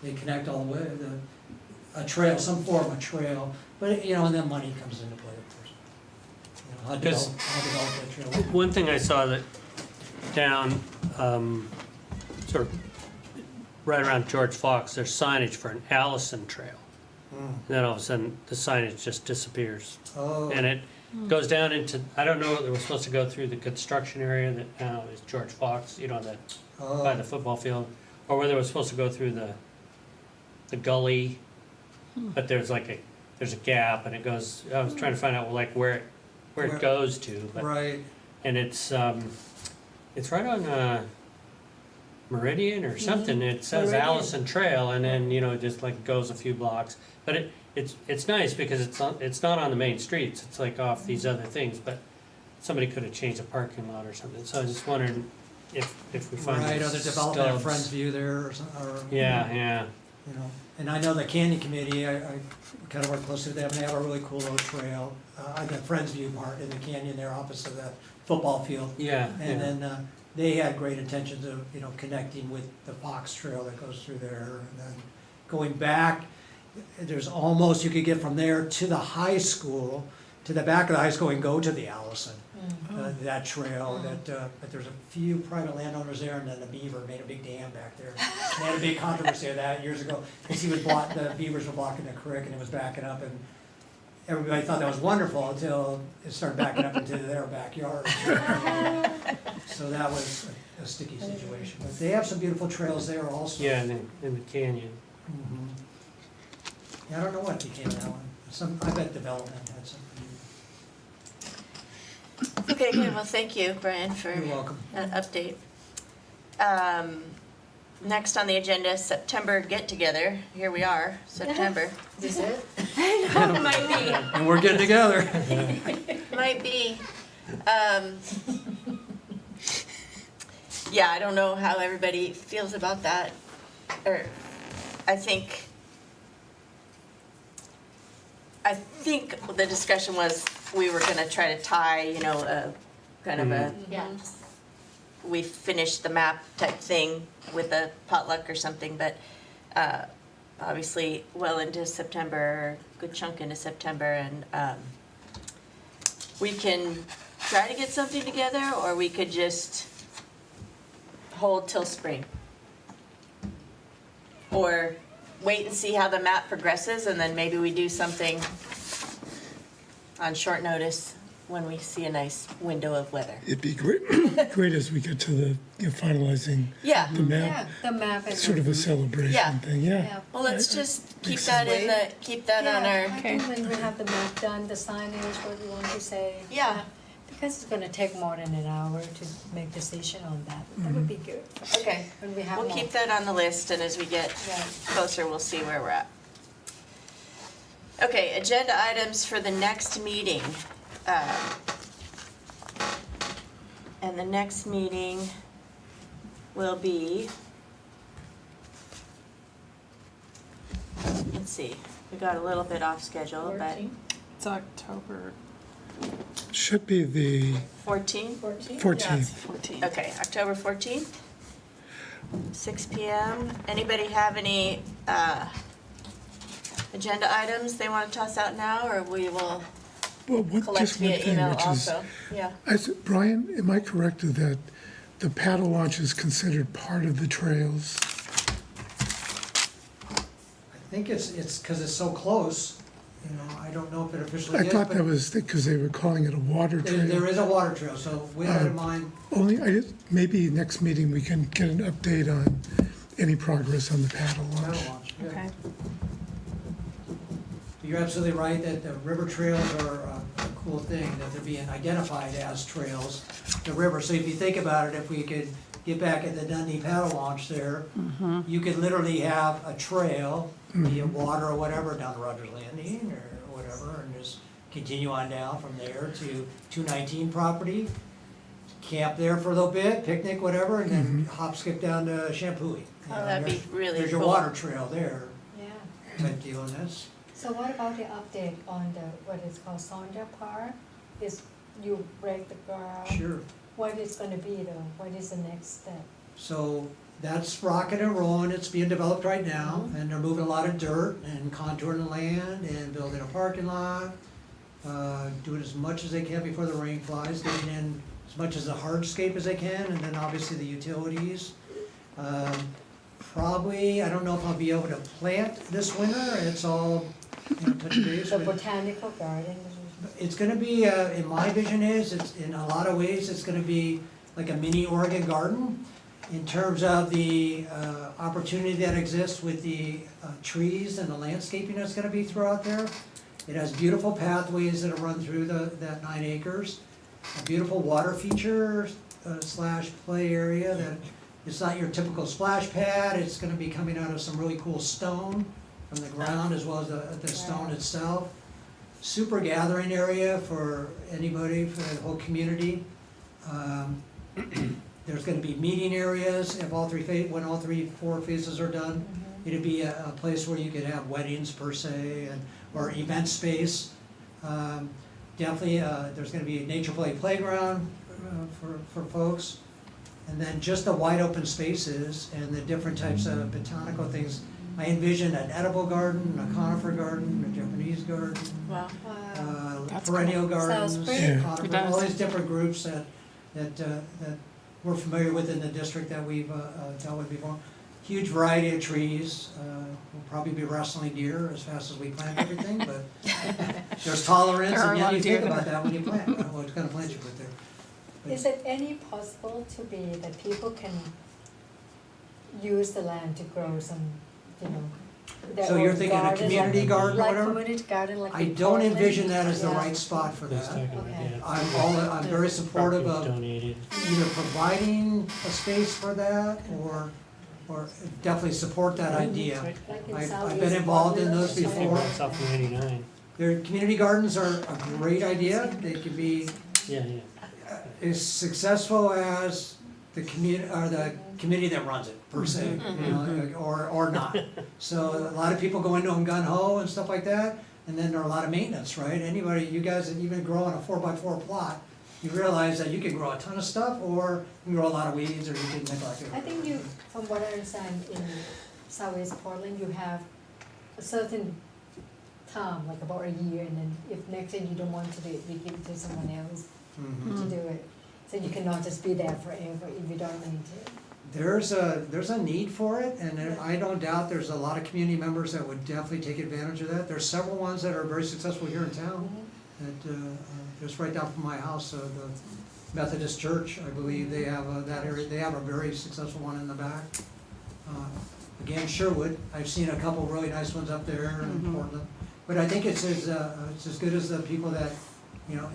they connect all the way, a trail, some form of trail, but, you know, and then money comes into play, of course. You know, how develop that trail. One thing I saw that down, sort of right around George Fox, there's signage for an Allison Trail. Then all of a sudden, the signage just disappears. Oh. And it goes down into, I don't know, they were supposed to go through the construction area that now is George Fox, you know, by the football field, or whether it was supposed to go through the gully, but there's a gap and it goes, I was trying to find out like where it goes to, but, Right, and it's right on, Meridian or something, it says Meridian. Allison Trail, and then, you know, just like goes a few blocks. But it's nice because it's not on the main streets, it's like off these other things, but somebody could have changed a parking lot or something, so I was just wondering if we find Right, or the development of stubs. Friendsview there or something, or. Yeah, You know, and I know the Canyon Committee, I kind of work closely with them, and they have a really cool little trail. I got Friendsview part in the canyon there opposite the football field. yeah. And then, they had great intentions of, you know, connecting with the Fox Trail that goes through there. And then going back, there's almost, you could get from there to the high school, to the back of the high school and go to the Allison. That trail, but there's a few private landowners there, and then the beaver made a big dam back there. And they had a big controversy of that years ago, because the beavers were blocking the creek and it was backing up, and everybody thought that was wonderful until it started backing up into their backyard. So that was a sticky situation, but they have some beautiful trails there also. Yeah, in the canyon. Mhm. Yeah, I don't know what became of that one, I bet development had some. Okay, good, well, thank you, Brian, for You're welcome. that update. Next on the agenda, September get-together. Here we are, September. Is this it? Might be, And we're getting together. might be. Yeah, I don't know how everybody feels about that. Or, I think the discussion was we were gonna try to tie, you know, a kind of a Yeah. we finished the map type thing with a potluck or something, but obviously well into September, good chunk into September, and we can try to get something together, or we could just hold till spring. Or wait and see how the map progresses, and then maybe we do something on short notice when we see a nice window of weather. It'd be great as we get to the, you know, finalizing Yeah, the Yeah, map, the map is. sort of a Yeah. celebration thing, yeah. Yeah. well, let's just keep Makes that in the, keep that on Yeah, our, I think when we have the map done, the signage, what we want to say. Yeah. Because it's gonna take more than an hour to make decision on that. That would be good. okay. When we have We'll more. keep that on the list, and as we get Yeah. closer, we'll see where we're at. Okay, agenda items for the next meeting. And the next meeting will be, let's see, we got a little bit off schedule, but 14? It's October Should be the 14? 14th. 14th. Okay, October 14th, 6 PM. Anybody have any agenda items they want to toss out now, or we will Well, collect just one via thing, email which is, also? Yeah. Brian, am I correct that the paddle launch is considered part of the trails? I think it's because it's so close, you know, I don't know if it officially I is, thought but that was because they were calling it a water there trail. is a water trail, so with that in mind, Maybe next meeting we can get an update on any progress on the paddle launch. paddle launch. Yeah. Okay. You're absolutely right that the river trails are a cool thing, that they're being identified as trails, the river. So if you think about it, if we could get back at the Dundee paddle launch there, you could literally have a trail, be it water or whatever, down to Rogers Landing or whatever, and just continue on down from there to 219 property, camp there for a little bit, picnic, whatever, and then hop, skip down to Shampooey. Oh, that'd be really There's your cool. water trail there, Yeah. type deal, and that's, So what about the update on the, what is called Sonja Park? Is you break the ground? sure. What is gonna be though? What is the next step? So that's rocking and rolling, it's being developed right now, and they're moving a lot of dirt and contouring the land and building a parking lot. Doing as much as they can before the rain flies, getting in as much as the hardscape as they can, and then obviously the utilities. Probably, I don't know if I'll be able to plant this winter, it's all, you know, touch base The with. botanical garden? It's gonna be, in my vision is, it's, in a lot of ways, it's gonna be like a mini Oregon garden in terms of the opportunity that exists with the trees and the landscaping that's gonna be throughout there. It has beautiful pathways that run through that 9 acres, a beautiful water feature slash play area that It's not your typical splash pad, it's gonna be coming out of some really cool stone from the ground as well as the stone itself. Super gathering area for anybody, for the whole community. There's gonna be meeting areas if when all four phases are done. It'd be a place where you could have weddings per se, or event space. Definitely, there's gonna be a nature play playground for folks. And then just the wide open spaces and the different types of botanical things. I envision an edible garden, a conifer garden, a Japanese garden, Wow. That's perennial gardens, Sounds great. Yeah. conifer, It does. all these different groups that we're familiar with in the district that we've dealt with before. Huge variety of trees. We'll probably be wrestling deer as fast as we plant everything, but there's tolerance, There are and a lot you of think deer about there. that when you plant, what kind of plants you put there. Is it any possible to be that people can use the land to grow some, their So you're own thinking a garden, community garden or like whatever? community garden, like I in don't Portland? envision that as the Yeah. right spot for He's talking that. about, Okay. yeah. I'm very supportive Properties of donated. either providing a space for that or definitely support that idea. Like in I've Southeast been involved in Portland those or something. before. It's off of 99. Their community gardens are a great idea. They can be Yeah, yeah. as successful as the committee that runs it, per se, or not. So a lot of people go into them gung ho and stuff like that, and then there are a lot of maintenance, right? You guys that even grow on a 4x4 plot, you realize that you can grow a ton of stuff, or you can grow a lot of weeds, or you can neglect it. I think you, from what I understand, in Southeast Portland, you have a certain time, like about a year, and then if next year you don't want to do it, you give it to someone else Mhm. to do it. So you cannot just be there forever if you don't maintain. There's a need for it, and I don't doubt there's a lot of community members that would definitely take advantage of that. There's several ones that are very successful here in town. That, just right down from my house, the Methodist Church, I believe, they have that area, they have a very successful one in the back. Again, Sherwood, I've seen a couple really nice ones up there in Portland. But I think it's as good as the people that,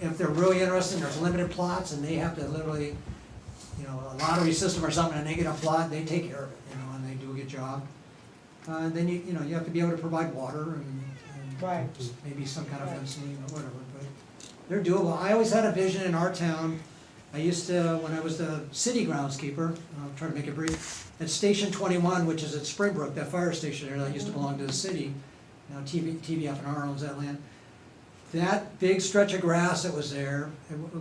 if they're really interested, there's limited plots and they have to literally, a lottery system or something, and they get a plot, they take care of it, and they do a good job. Then you have to be able to provide water and Right. maybe some kind of Right. fencing or whatever, but they're doable. I always had a vision in our town. I used to, when I was the city groundskeeper, I'll try to make it brief, at Station 21, which is at Springbrook, that fire station there that used to belong to the city. Now TVF&R owns that land. That big stretch of grass that was there,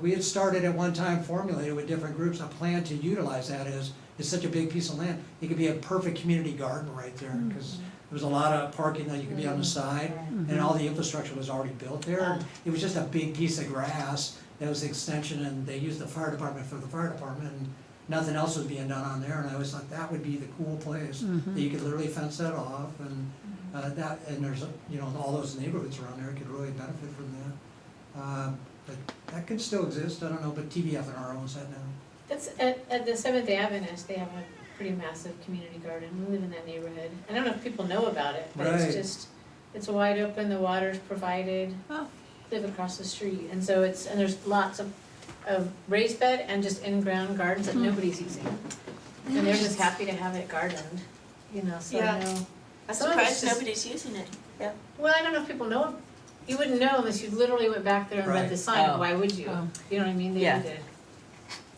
we had started at one time, formulated with different groups, a plan to utilize that as, it's such a big piece of land. It could be a perfect community garden right there, because there was a lot of parking that you could be on the side, and all the infrastructure was already built there. It was just a big piece of grass that was the extension, and they used the fire department for the fire department, and nothing else was being done on there, and I always thought that would be the cool place, that you could literally fence that off, and and there's, all those neighborhoods around there could really benefit from that. But that could still exist, I don't know, but TVF&R owns that now. That's, at the Seventh Day Adventist, they have a pretty massive community garden, we live in that neighborhood. I don't know if people know about it, but Right. it's wide open, the water's provided, live across the street, and so and there's lots of raised bed and just in-ground gardens that nobody's using. And they're just happy to have it gardened, so I Yeah. know. I'm Some of it's surprised just- nobody's using it. Yeah. Well, I don't know if people know, you wouldn't know unless you literally went back there and read the Right. sign, Oh. why would you? Oh. You know what I mean? They Yeah. need to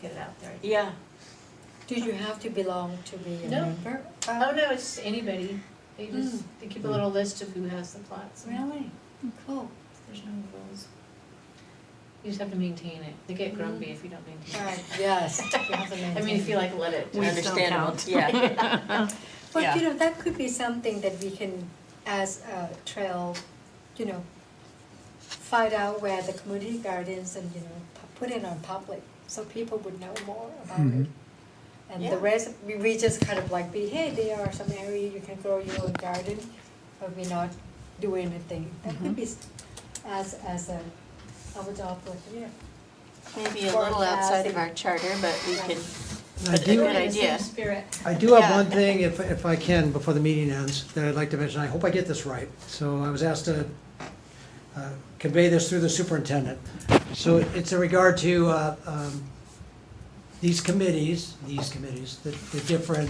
get it out there. Yeah. Do you have to belong to be a No. member? Oh, no, it's anybody, they keep a little list of who has the plots. Really? Cool. There's no rules. You just have to maintain it. They get grumpy if you don't maintain it. Right, yes. You have to I mean, maintain if you like let it. Weeds don't Understandable. count. Yeah. But Yeah. that could be something that we can, as a trail, find out where the community gardens and, put it on public, so people would know more about it. And Yeah. the rest, we just kind of like hey, there are some area you can grow your own garden, but we not do anything. That could be as our job for here. Maybe a Or little as outside a- of our charter, but we Yeah. can, I but a do- good In the same idea. spirit. I do have Yeah. one thing, if I can, before the meeting ends, that I'd like to mention. I hope I get this right. So I was asked to convey this through the superintendent. So it's in regard to these committees, the different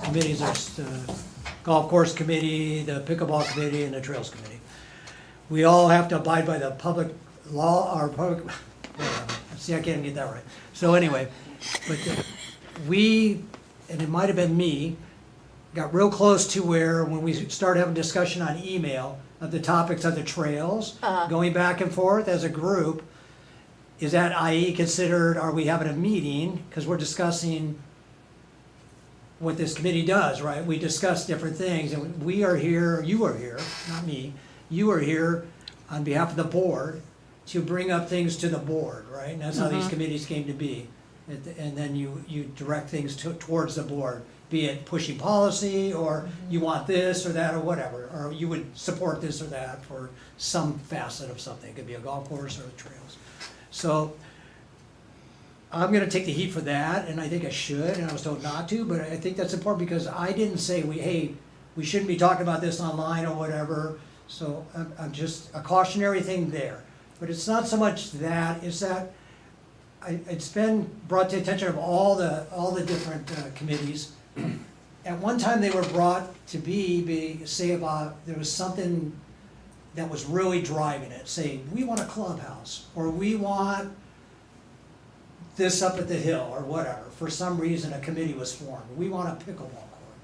committees, there's the golf course committee, the pickleball committee, and the trails committee. We all have to abide by the public law, or public, whatever. See, I can't get that right. So anyway, but we, and it might have been me, got real close to where when we started having discussion on email of the topics of the trails, going back and forth as a group, is that i.e. considered, are we having a meeting? Because we're discussing what this committee does, right? We discuss different things, and we are here, you are here, not me, you are here on behalf of the board to bring up things to the board, right? And that's how these committees came to be. And then you direct things towards the board, be it pushing policy, or you want this or that or whatever, or you would support this or that for some facet of something. It could be a golf course or the trails. So I'm gonna take the heat for that, and I think I should, and I was told not to, but I think that's important because I didn't say we shouldn't be talking about this online or whatever. So I'm just a cautionary thing there. But it's not so much that, it's that it's been brought to the attention of all the different committees. At one time, they were brought to say about, there was something that was really driving it, saying, we want a clubhouse, or we want this up at the hill, or whatever. For some reason, a committee was formed. We want a pickleball court.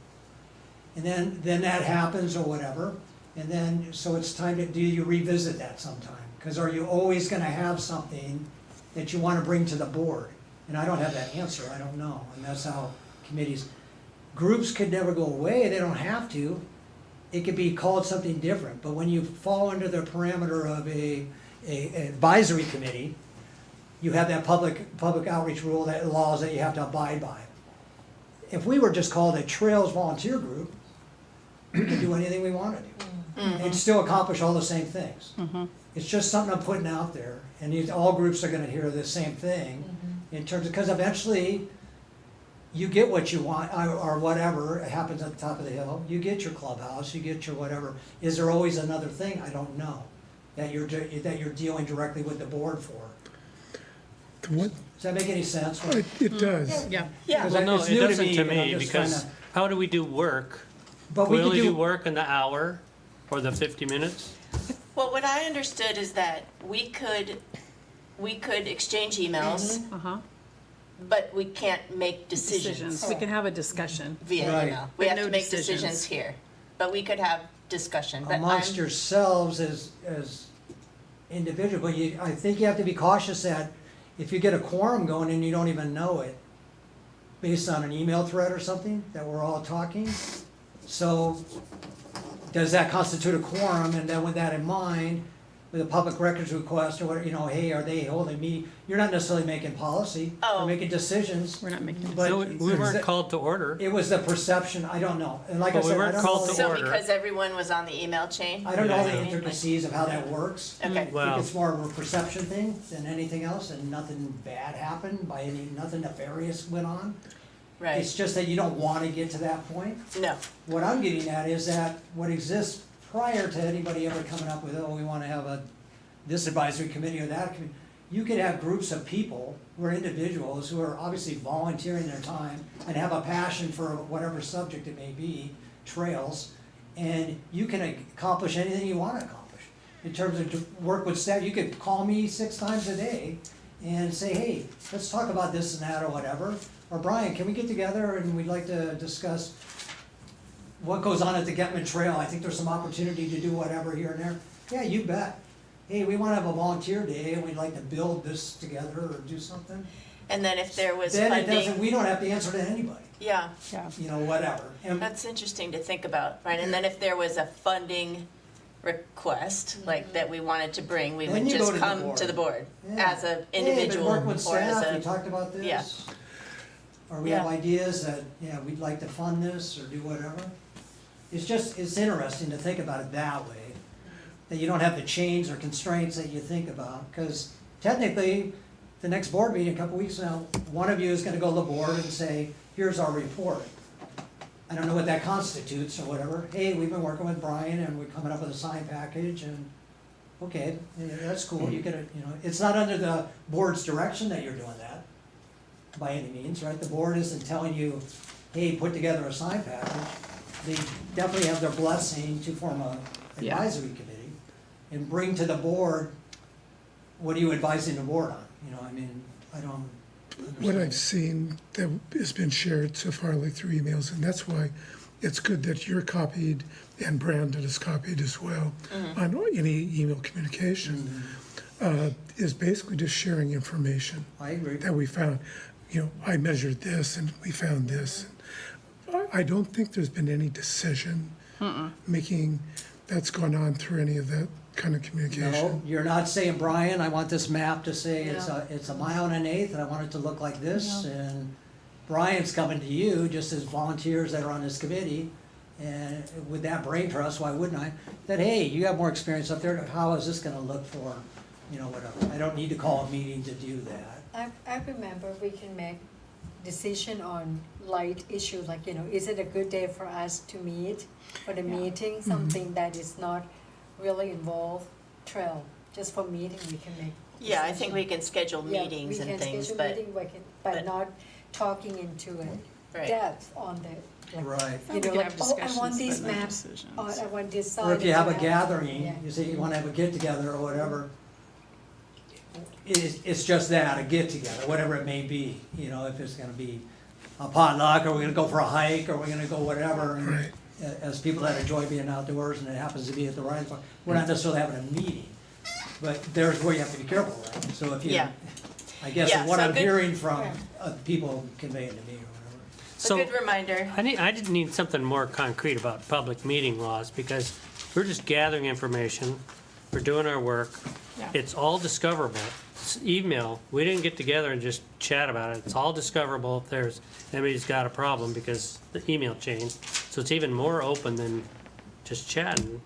And then that happens, or whatever. And then, so it's time to, do you revisit that sometime? Because are you always gonna have something that you wanna bring to the board? And I don't have that answer, I don't know. And that's how committees, groups could never go away, they don't have to. It could be called something different, but when you fall under the parameter of a advisory committee, you have that public outreach rule, that laws that you have to abide by. If we were just called a Trails Volunteer Group, we could do anything we want to do. And still accomplish all the same things. It's just something I'm putting out there, and all groups are gonna hear the same thing in terms of, because eventually you get what you want, or whatever happens at the top of the hill. You get your clubhouse, you get your whatever. Is there always another thing? I don't know, that you're dealing directly with the board for. What, Does that make any sense? it does. Yeah. Yeah. Because Well, no, it's it new to doesn't me, to and I'm me, just trying because to- how do we do work? But We we could only do do, work in the hour or the 50 minutes? Well, what I understood is that we could exchange emails, but we can't make decisions We can have a discussion. via Right. email. We But have no to make decisions. decisions here, but we could have discussion. But amongst I'm, yourselves as individuals, but I think you have to be cautious that if you get a quorum going and you don't even know it, based on an email thread or something, that we're all talking. So, does that constitute a quorum? And then with that in mind, with a public records request or whatever, hey, are they holding me? You're not necessarily making policy Oh. or making decisions. We're not making But So we weren't called to order. it was the perception, I don't know. And like I But we said, I weren't don't called know, to so order. because everyone was on the email chain? I don't know the Yeah. intricacies of how that works. Okay. I think Well, it's more of a perception thing than anything else, and nothing bad happened nothing nefarious went on. Right. It's just that you don't wanna get to that point. No. What I'm getting at is that what exists prior to anybody ever coming up with, we wanna have this advisory committee or that committee, you could have groups of people who are individuals who are obviously volunteering their time and have a passion for whatever subject it may be, trails, and you can accomplish anything you wanna accomplish. In terms of to work with staff, you could call me 6 times a day and say, hey, let's talk about this and that or whatever. Or Brian, can we get together and we'd like to discuss what goes on at the Getman Trail? I think there's some opportunity to do whatever here and there. Yeah, you bet. Hey, we wanna have a volunteer day and we'd like to build this together or do something. And then if there was Then it doesn't, funding, we don't have to answer to anybody, yeah, Yeah. whatever. And that's interesting to think about, right? And then if there was a funding request, like that we wanted to bring, we Then would you go just to the come board. to the board Yeah. as an Hey, individual been working with or as staff, we a, talked about this. yeah. Or we have Yeah. ideas that, we'd like to fund this or do whatever. It's interesting to think about it that way. That you don't have the chains or constraints that you think about, because technically, the next board meeting, a couple weeks now, one of you is gonna go to the board and say, here's our report. I don't know what that constitutes or whatever. Hey, we've been working with Brian and we're coming up with a sign package and, okay, that's cool, you get it, it's not under the board's direction that you're doing that. by any means, right? The board isn't telling you, hey, put together a sign package. They definitely have their blessing to form a Yeah. advisory committee and bring to the board, what are you advising the board on? You know, I mean, I don't What understand. I've seen that has been shared so far, like through emails, and that's why it's good that you're copied and Brandon is copied as well on any email communication, is basically just sharing information I agree. that we found. You know, I measured this and we found this. I don't think there's been any decision making that's gone on through any of that kind of communication. No, you're not saying, Brian, I want this map to say it's a mile and an eighth, and I want it to look like this, and Brian's coming to you, just as volunteers that are on this committee, and with that brain trust, why wouldn't I? That, hey, you have more experience up there, how is this gonna look for, you know, whatever. I don't need to call a meeting to do that. I remember we can make decision on light issue, like, you know, is it a good day for us to meet for the meeting, something that is not really involve trail, just for meeting we can make. Yeah, I think we can schedule Yeah, meetings and we can things, schedule but, meeting, but- but not talking into it right. depth on the, like, Right. you We know, can like, have oh, I discussions, want these but no maps, decisions. I want this side. Or if you have a and that. gathering, Yeah. you say you wanna have a get-together or whatever, it's just that, a get-together, whatever it may be, you know, if it's gonna be a potluck, or we're gonna go for a hike, or we're gonna go whatever, and Right. as people that enjoy being outdoors, and it happens to be at the Ryan Farm, we're not necessarily having a meeting, but there's where you have to be careful, right? So if you, Yeah. I guess Yeah, what so I'm good- hearing from Yeah. people conveying to me or whatever. A So good reminder. I did need something more concrete about public meeting laws, because we're just gathering information, we're doing our work. Yeah. It's all discoverable. It's email, we didn't get together and just chat about it. It's all discoverable if there's, anybody's got a problem, because the email chain. So it's even more open than just chatting.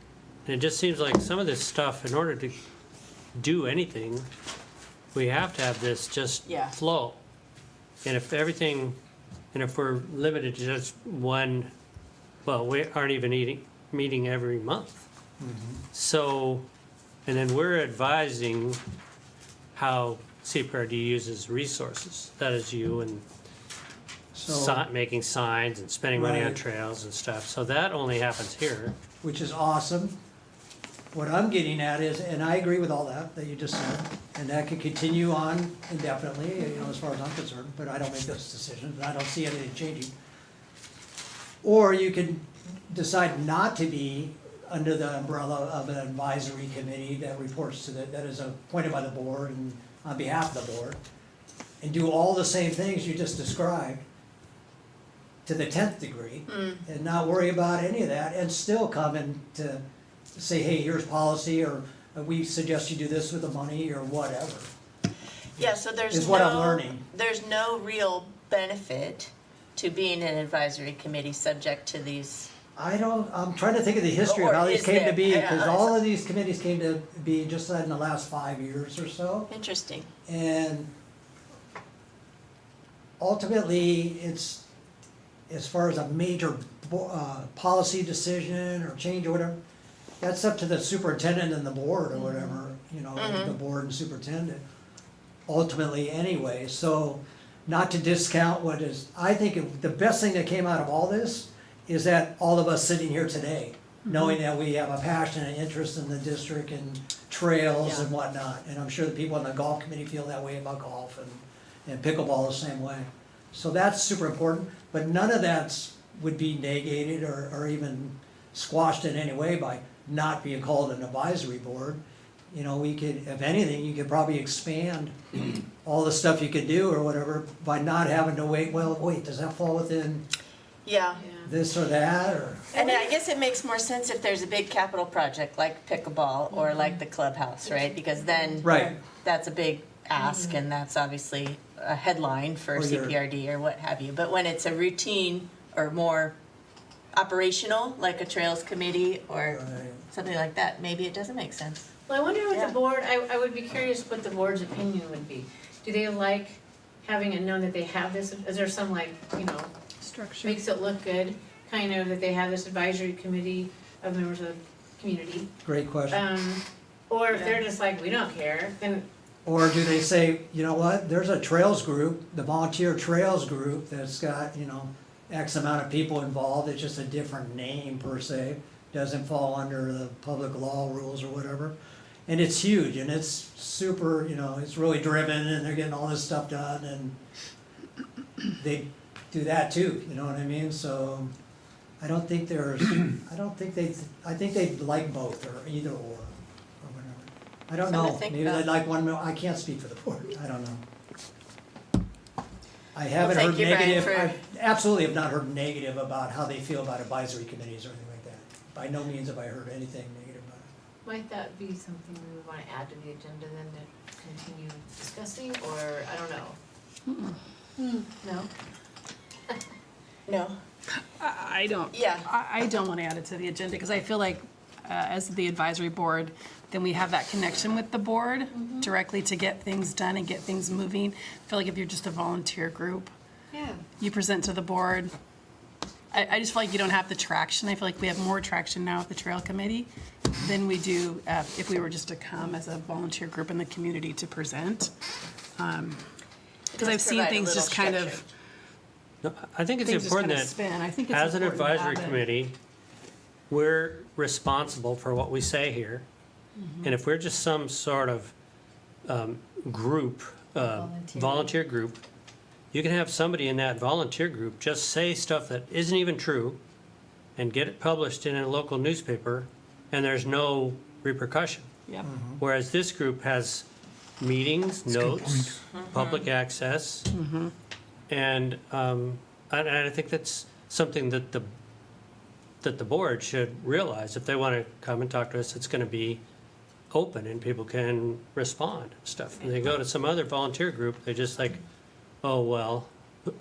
And it just seems like some of this stuff, in order to do anything, we have to have this just Yeah. flow. And if everything, and if we're limited to just one, well, we aren't even meeting every month. So, and then we're advising how CPRD uses resources. That is you, and So, making signs and spending money on Right. trails and stuff. So that only happens here. which is awesome. What I'm getting at is, and I agree with all that you just said, and that could continue on indefinitely, you know, as far as I'm concerned, but I don't make those decisions, and I don't see anything changing. Or you can decide not to be under the umbrella of an advisory committee that reports to that is appointed by the board and on behalf of the board, and do all the same things you just described to the 10th degree, and not worry about any of that, and still come in to say, hey, here's policy, or we suggest you do this with the money, or whatever. Yeah, so there's Is what I'm learning. There's no real benefit to being an advisory committee subject to these. I'm trying to think of the history of Or how these is came to there? be, Yeah, because all of these committees came to be just in the last 5 years or so. Interesting. And ultimately, it's, as far as a major policy decision or change or whatever, that's up to the superintendent and the board or whatever, you know, the board and superintendent, ultimately anyway. So not to discount what is, I think the best thing that came out of all this is that all of us sitting here today, knowing that we have a passion and interest in the district and trails and whatnot. And I'm sure the people on the golf committee feel that way about golf and pickleball the same way. So that's super important, but none of that would be negated or even squashed in any way by not being called an advisory board. You know, we could, if anything, you could probably expand all the stuff you could do or whatever by not having to wait, does that fall within Yeah. this or that, or? And I guess it makes more sense if there's a big capital project like pickleball or like the clubhouse, right? Because then Right. that's a big ask, and that's obviously a headline for Or your- CPRD or what have you. But when it's a routine or more operational, like a trails committee or Right. something like that, maybe it doesn't make sense. Well, I wonder what Yeah. the board, I would be curious what the board's opinion would be. Do they like having it known that they have this, is there some like, you know, Structure. makes it look good, kind of, that they have this advisory committee of members of the community? Great question. Or if they're just like, we don't care, then Or do they say, you know what, there's a trails group, the volunteer trails group that's got, X amount of people involved, it's just a different name per se, doesn't fall under the public law rules or whatever. And it's huge and it's super, it's really driven and they're getting all this stuff done and they do that too, you know what I mean? So I don't think I think they'd like both or either or whatever. I don't Something to know, think maybe about. they'd like one more, I can't speak for the board, I don't know. I haven't thank heard you, Brian, negative, for- I absolutely have not heard negative about how they feel about advisory committees or anything like that. By no means have I heard anything negative about it. Might that be something we would wanna add to the agenda then to continue discussing, or, I don't know? No? No. I don't. Yeah. I don't want to add it to the agenda because I feel like as the advisory board, then we have that connection with the board directly to get things done and get things moving. I feel like if you're just a volunteer group, Yeah. you present to the board. I just feel like you don't have the traction. I feel like we have more traction now with the trail committee than we do if we were just to come as a volunteer group in the community to present. Because I've seen provide a things little just kind structure. of, No, I think it's things just kind important of that spin. I think it's as an important to advisory have it. committee, we're responsible for what we say here. And if we're just some sort of group, volunteer group, you can have somebody in that volunteer group just say stuff that isn't even true and get it published in a local newspaper, and there's no repercussion. Yep. Whereas this group has meetings, notes, public access. And I think that's something that the board should realize. If they want to come and talk to us, it's going to be open and people can respond and stuff. When they go to some other volunteer group, they're just like, oh, well,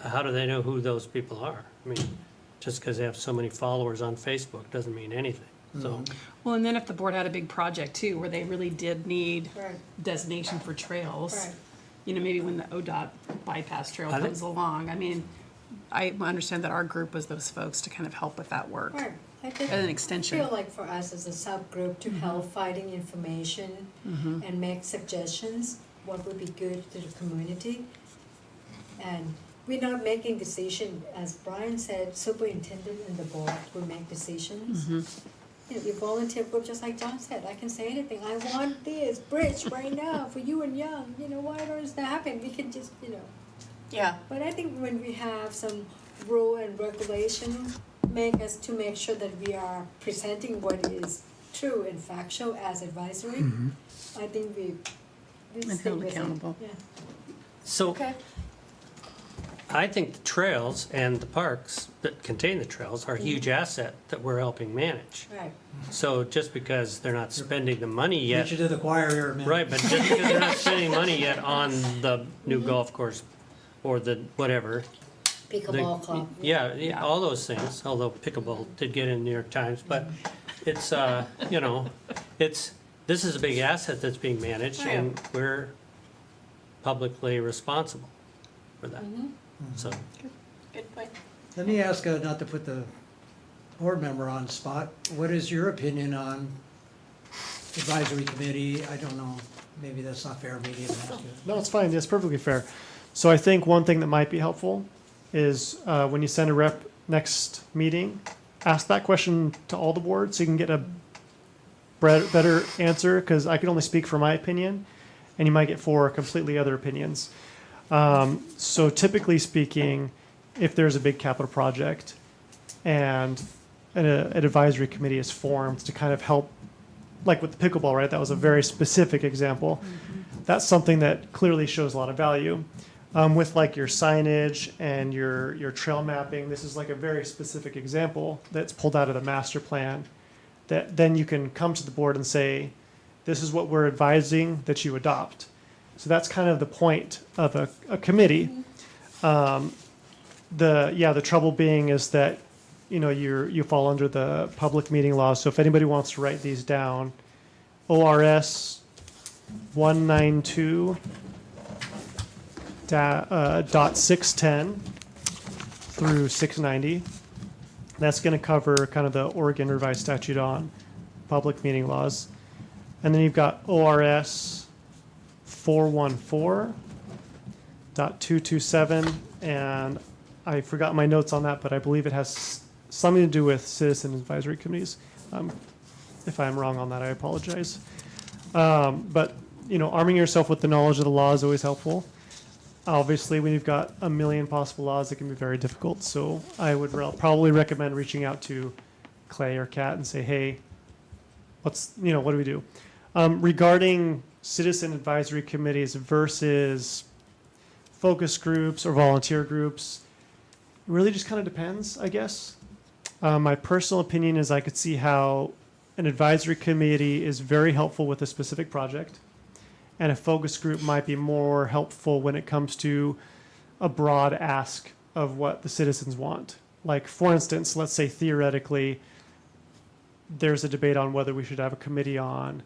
how do they know who those people are? I mean, just because they have so many followers on Facebook doesn't mean anything. So, Well, and then if the board had a big project too, where they really did need Right. designation for trails, Right. maybe when the ODOT bypass trail I think- comes along, I mean, I understand that our group was those folks to kind of help with that work. Right. I think, As an extension. feel like for us as a subgroup to help finding information and make suggestions, what would be good to the community. And we're not making decision, as Brian said, superintendent and the board will make decisions. Your volunteer group, just like John said, I can say anything, I want this bridge right now for you and Young, why don't that happen, we can just, Yeah. But I think when we have some rule and regulation, make sure that we are presenting what is true and factual as advisory, I think we And stick held with it. accountable. Yeah. so Okay. I think the trails and the parks that contain the trails are a huge asset that we're helping manage. Right. So just because they're not spending the money yet, Preach it to the choir here, man. right, but just because they're not spending money yet on the new golf course or the whatever. the- Pickleball club. Yeah, all those things, although pickleball did get in the New York Times, but it's, this is a big asset that's being managed and we're publicly responsible for that. So, Good point. Let me ask, not to put the board member on the spot, what is your opinion on advisory committee? I don't know, maybe that's not fair of me to even ask you. No, it's fine. It's perfectly fair. So I think one thing that might be helpful is when you send a rep next meeting, ask that question to all the boards so you can get a better answer, because I can only speak for my opinion, and you might get 4 completely other opinions. So typically speaking, if there's a big capital project and an advisory committee is formed to kind of help, like with the pickleball, right? That was a very specific example. That's something that clearly shows a lot of value. With like your signage and your trail mapping, this is like a very specific example that's pulled out of the master plan that then you can come to the board and say, this is what we're advising that you adopt. So that's kind of the point of a committee. The trouble being is that, you fall under the public meeting law. So if anybody wants to write these down, ORS 192 dot 610 through 690. That's going to cover kind of the Oregon Revised Statute on public meeting laws. And then you've got ORS 414.227, and I forgot my notes on that, but I believe it has something to do with citizen advisory committees. If I'm wrong on that, I apologize. But, you know, arming yourself with the knowledge of the law is always helpful. Obviously, when you've got a million possible laws, it can be very difficult. So I would probably recommend reaching out to Clay or Kat and say, hey, what do we do? Regarding citizen advisory committees versus focus groups or volunteer groups, it really just kind of depends, I guess. My personal opinion is I could see how an advisory committee is very helpful with a specific project, and a focus group might be more helpful when it comes to a broad ask of what the citizens want. Like, for instance, let's say theoretically, there's a debate on whether we should have a committee on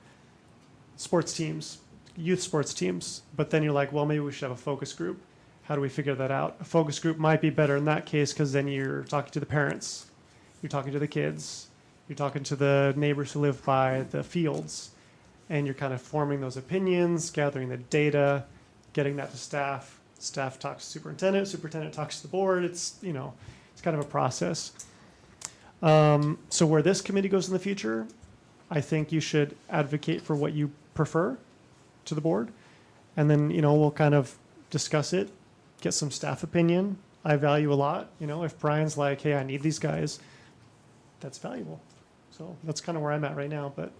sports teams, youth sports teams, but then you're like, well, maybe we should have a focus group. How do we figure that out? A focus group might be better in that case because then you're talking to the parents, you're talking to the kids, you're talking to the neighbors who live by the fields, and you're kind of forming those opinions, gathering the data, getting that to staff. Staff talks to superintendent talks to the board. It's, you know, it's kind of a process. So where this committee goes in the future, I think you should advocate for what you prefer to the board. And then, you know, we'll kind of discuss it, get some staff opinion. I value a lot. You know, if Brian's like, hey, I need these guys, that's valuable. So that's kind of where I'm at right now. But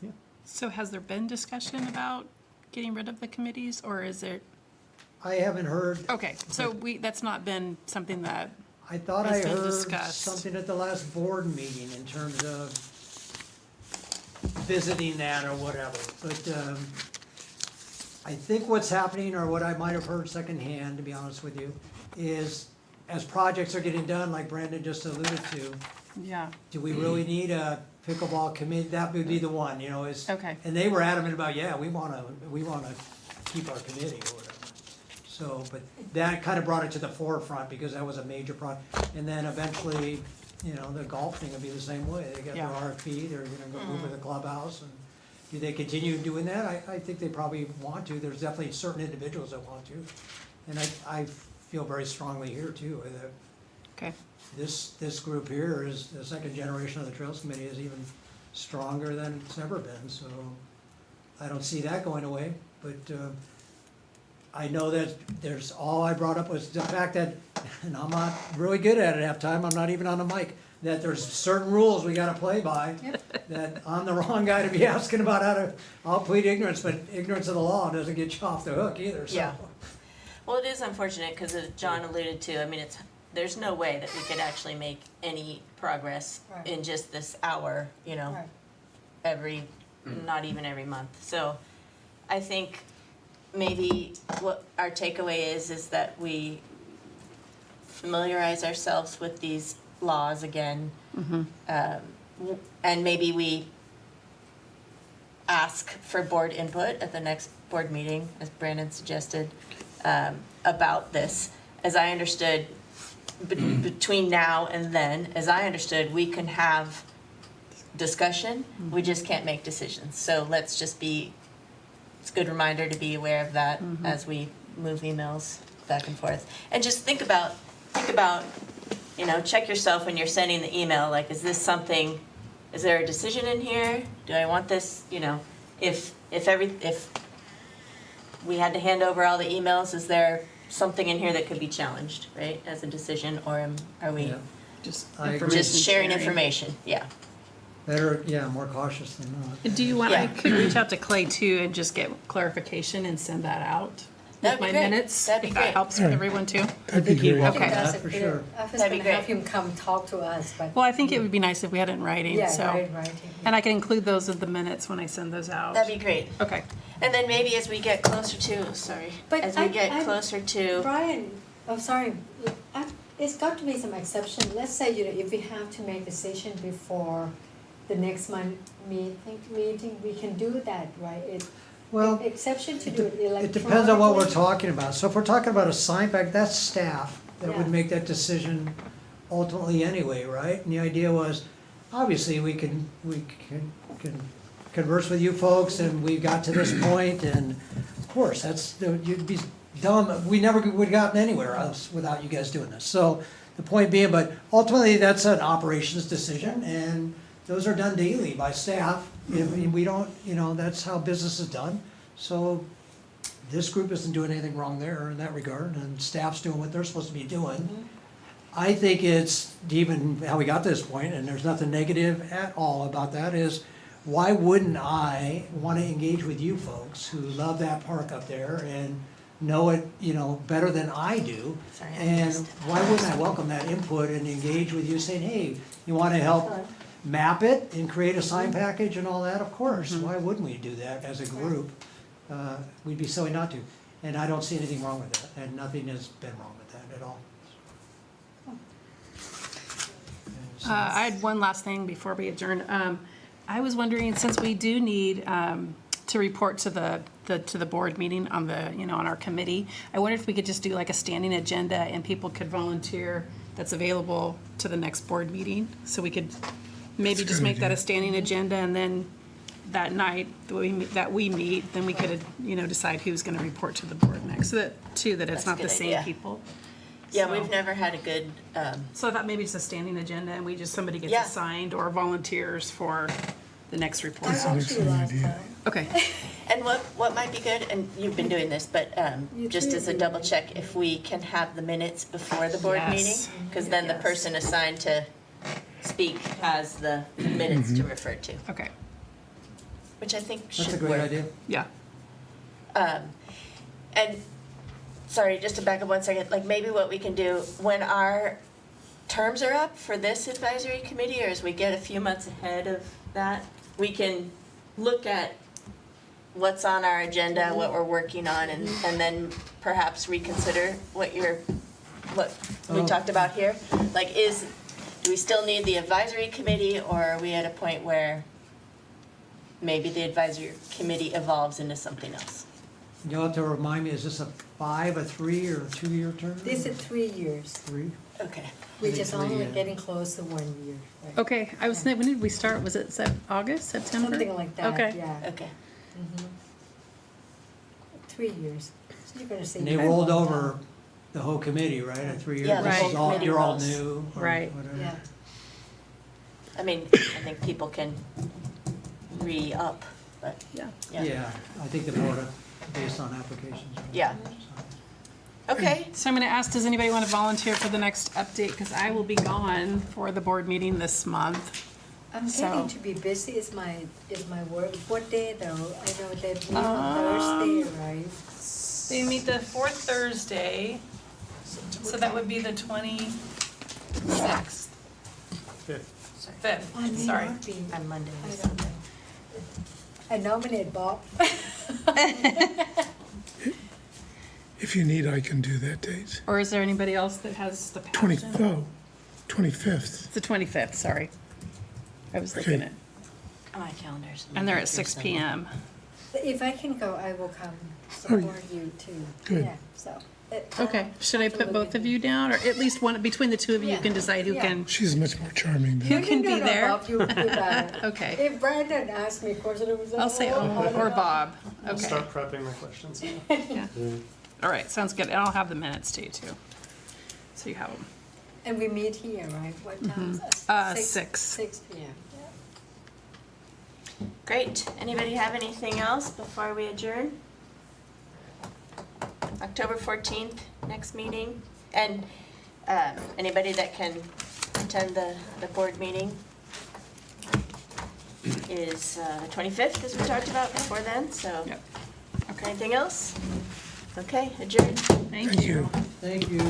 yeah. So has there been discussion about getting rid of the committees, or is it? I haven't heard, Okay, so that's not been something that, I thought I It's been heard discussed. something at the last board meeting in terms of visiting that or whatever. But I think what's happening, or what I might have heard secondhand, to be honest with you, is as projects are getting done, like Brandon just alluded to, yeah, do we really need a pickleball committee? That would be the one, you know, is. Okay. And they were adamant about, yeah, we wanna keep our committee or whatever. So, but that kind of brought it to the forefront because that was a major project. And then eventually, you know, the golf thing will be the same way. They got their Yeah. RFP, they're gonna go over the clubhouse, and do they continue doing that? I think they probably want to. There's definitely certain individuals that want to. And I feel very strongly here too, that okay. this group here is, the second generation of the Trails Committee is even stronger than it's ever been, so I don't see that going away, but, I know that all I brought up was the fact that, and I'm not really good at it half time, I'm not even on the mic, that there's certain rules we gotta play by, that I'm the wrong guy to be asking about I'll plead ignorance, but ignorance of the law doesn't get you off the hook either, so. Yeah. Well, it is unfortunate because as John alluded to, I mean, there's no way that we could actually make any progress Right. in just this hour, you know, Right. not even every month. So I think maybe what our takeaway is that we familiarize ourselves with these laws again. And maybe we ask for board input at the next board meeting, as Brandon suggested, about this. As I understood, between now and then, as I understood, we can have discussion, we just can't make decisions. So let's just it's a good reminder to be aware of that as we move emails back and forth. And just think about, you know, check yourself when you're sending the email, like, is there a decision in here? Do I want this, you know, if we had to hand over all the emails, is there something in here that could be challenged, right, as a decision, or are we Yeah. Just I agree. information just sharing information? Yeah. Better, yeah, more cautious than not. Do you want, Yeah. I could reach out to Clay too and just get clarification and send that out That'd with be my great. minutes, That'd be if great. that helps with everyone too. That'd be great. Okay. Yeah, for sure. I was That'd be gonna have great. him come talk to us, but. Well, I think it would be nice if we had it in writing, Yeah, so. right. And I can include those in the minutes when I send those out. That'd be great. Okay. And then maybe as we get closer to, But as we get closer to, Brian, oh, sorry, it's got to be some exception. Let's say, you know, if we have to make decision before the next month meeting, we can do that, right? Well, Exception to do it electronically. It depends on what we're talking about. So if we're talking about a sign back, that's staff that would Yeah. make that decision ultimately anyway, right? And the idea was, obviously, we can converse with you folks, and we got to this point, and of course, you'd be dumb, we never would have gotten anywhere else without you guys doing this. So, the point being, but ultimately, that's an operations decision, and those are done daily by staff. We don't, that's how business is done. So, this group isn't doing anything wrong there in that regard, and staff's doing what they're supposed to be doing. I think it's even how we got to this point, and there's nothing negative at all about that, is why wouldn't I want to engage with you folks who love that park up there and know it, better than I do? Sorry, I And missed. why wouldn't I welcome that input and engage with you saying, hey, you want to help map it and create a sign package and all that? Of course, why wouldn't we do that as a group? We'd be silly not to. And I don't see anything wrong with that, and nothing has been wrong with that at all. I had one last thing before we adjourn. I was wondering, since we do need to report to the board meeting on on our committee, I wondered if we could just do like a standing agenda and people could volunteer that's available to the next board meeting. So we could maybe just make that a standing agenda, and then that night that we meet, then we could decide who's going to report to the board next. So that it's That's a not the good same idea. people. Yeah, So- we've never had a good, So I thought maybe just a standing agenda, and somebody gets Yeah. assigned or volunteers for the next report. I actually last time. Okay. and what might be good, and you've been doing this, but You just too. as a double check, if we can have the minutes before the board Yes. meeting, because then the Yes. person assigned to speak has the minutes to refer to, Okay. which I think That's a should great work. idea. Yeah. And, sorry, just to back up 1 second, like maybe what we can do, when our terms are up for this advisory committee, or as we get a few months ahead of that, we can look at what's on our agenda, what we're working on, and then perhaps reconsider what we talked about here. Like, do we still need the advisory committee, or are we at a point where maybe the advisory committee evolves into something else? You'll have to remind me, is this a 3, or a 2-year term? This is 3 years. 3? Okay. We're think just three, only yeah. getting close to 1 year. Right? Okay. When did we start? Was it August, September? Something like that, Okay. yeah. Okay. 3 years. So you're gonna say. And they rolled over the whole committee, right, at 3 years? Yeah, the This whole is all, committee you're all rolls. new, or Right. whatever. Yeah. I mean, I think people can re-up, but, Yeah. yeah. Yeah, I think the board, based on applications. Yeah. Okay, So I'm going to ask, does anybody want to volunteer for the next update? Because I will be gone for the board meeting this month. I'm So- getting to be busy. Is my work. What day though? I know they meet on Thursday, right? They meet the fourth Thursday, so that would be the 26th. Fifth. 5th, I may sorry. not be. on Monday. I don't know. I nominate Bob. If you need, I can do that date. Or is there anybody else that has the 25th. It's the 25th, sorry. I was looking Okay. at, My calendar's. and they're at 6 PM. If I can go, I will come Oh, yeah. support you too. Good. Yeah, so. Okay, should I put both of you down, or at least one, between the two of you, you can decide who Yeah. can, She's much more charming who than, can be there? Bob, you better. Okay, If Brandon asks me a question, it was. I'll say, or Bob, I'll okay. start prepping my questions. All right, sounds good, and I'll have the minutes too, so you have them. And we meet here, right? What time? 6. 6 p.m. Great. Anybody have anything else before we adjourn? October 14th, next meeting. And anybody that can attend the board meeting is the 25th, as we talked about before then, so. Yep. Okay. Anything else? Okay, adjourned. Thank you. Thank you.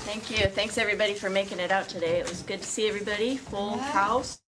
Thank you. Thanks, everybody, for making it out today. It was good to see everybody. Full house.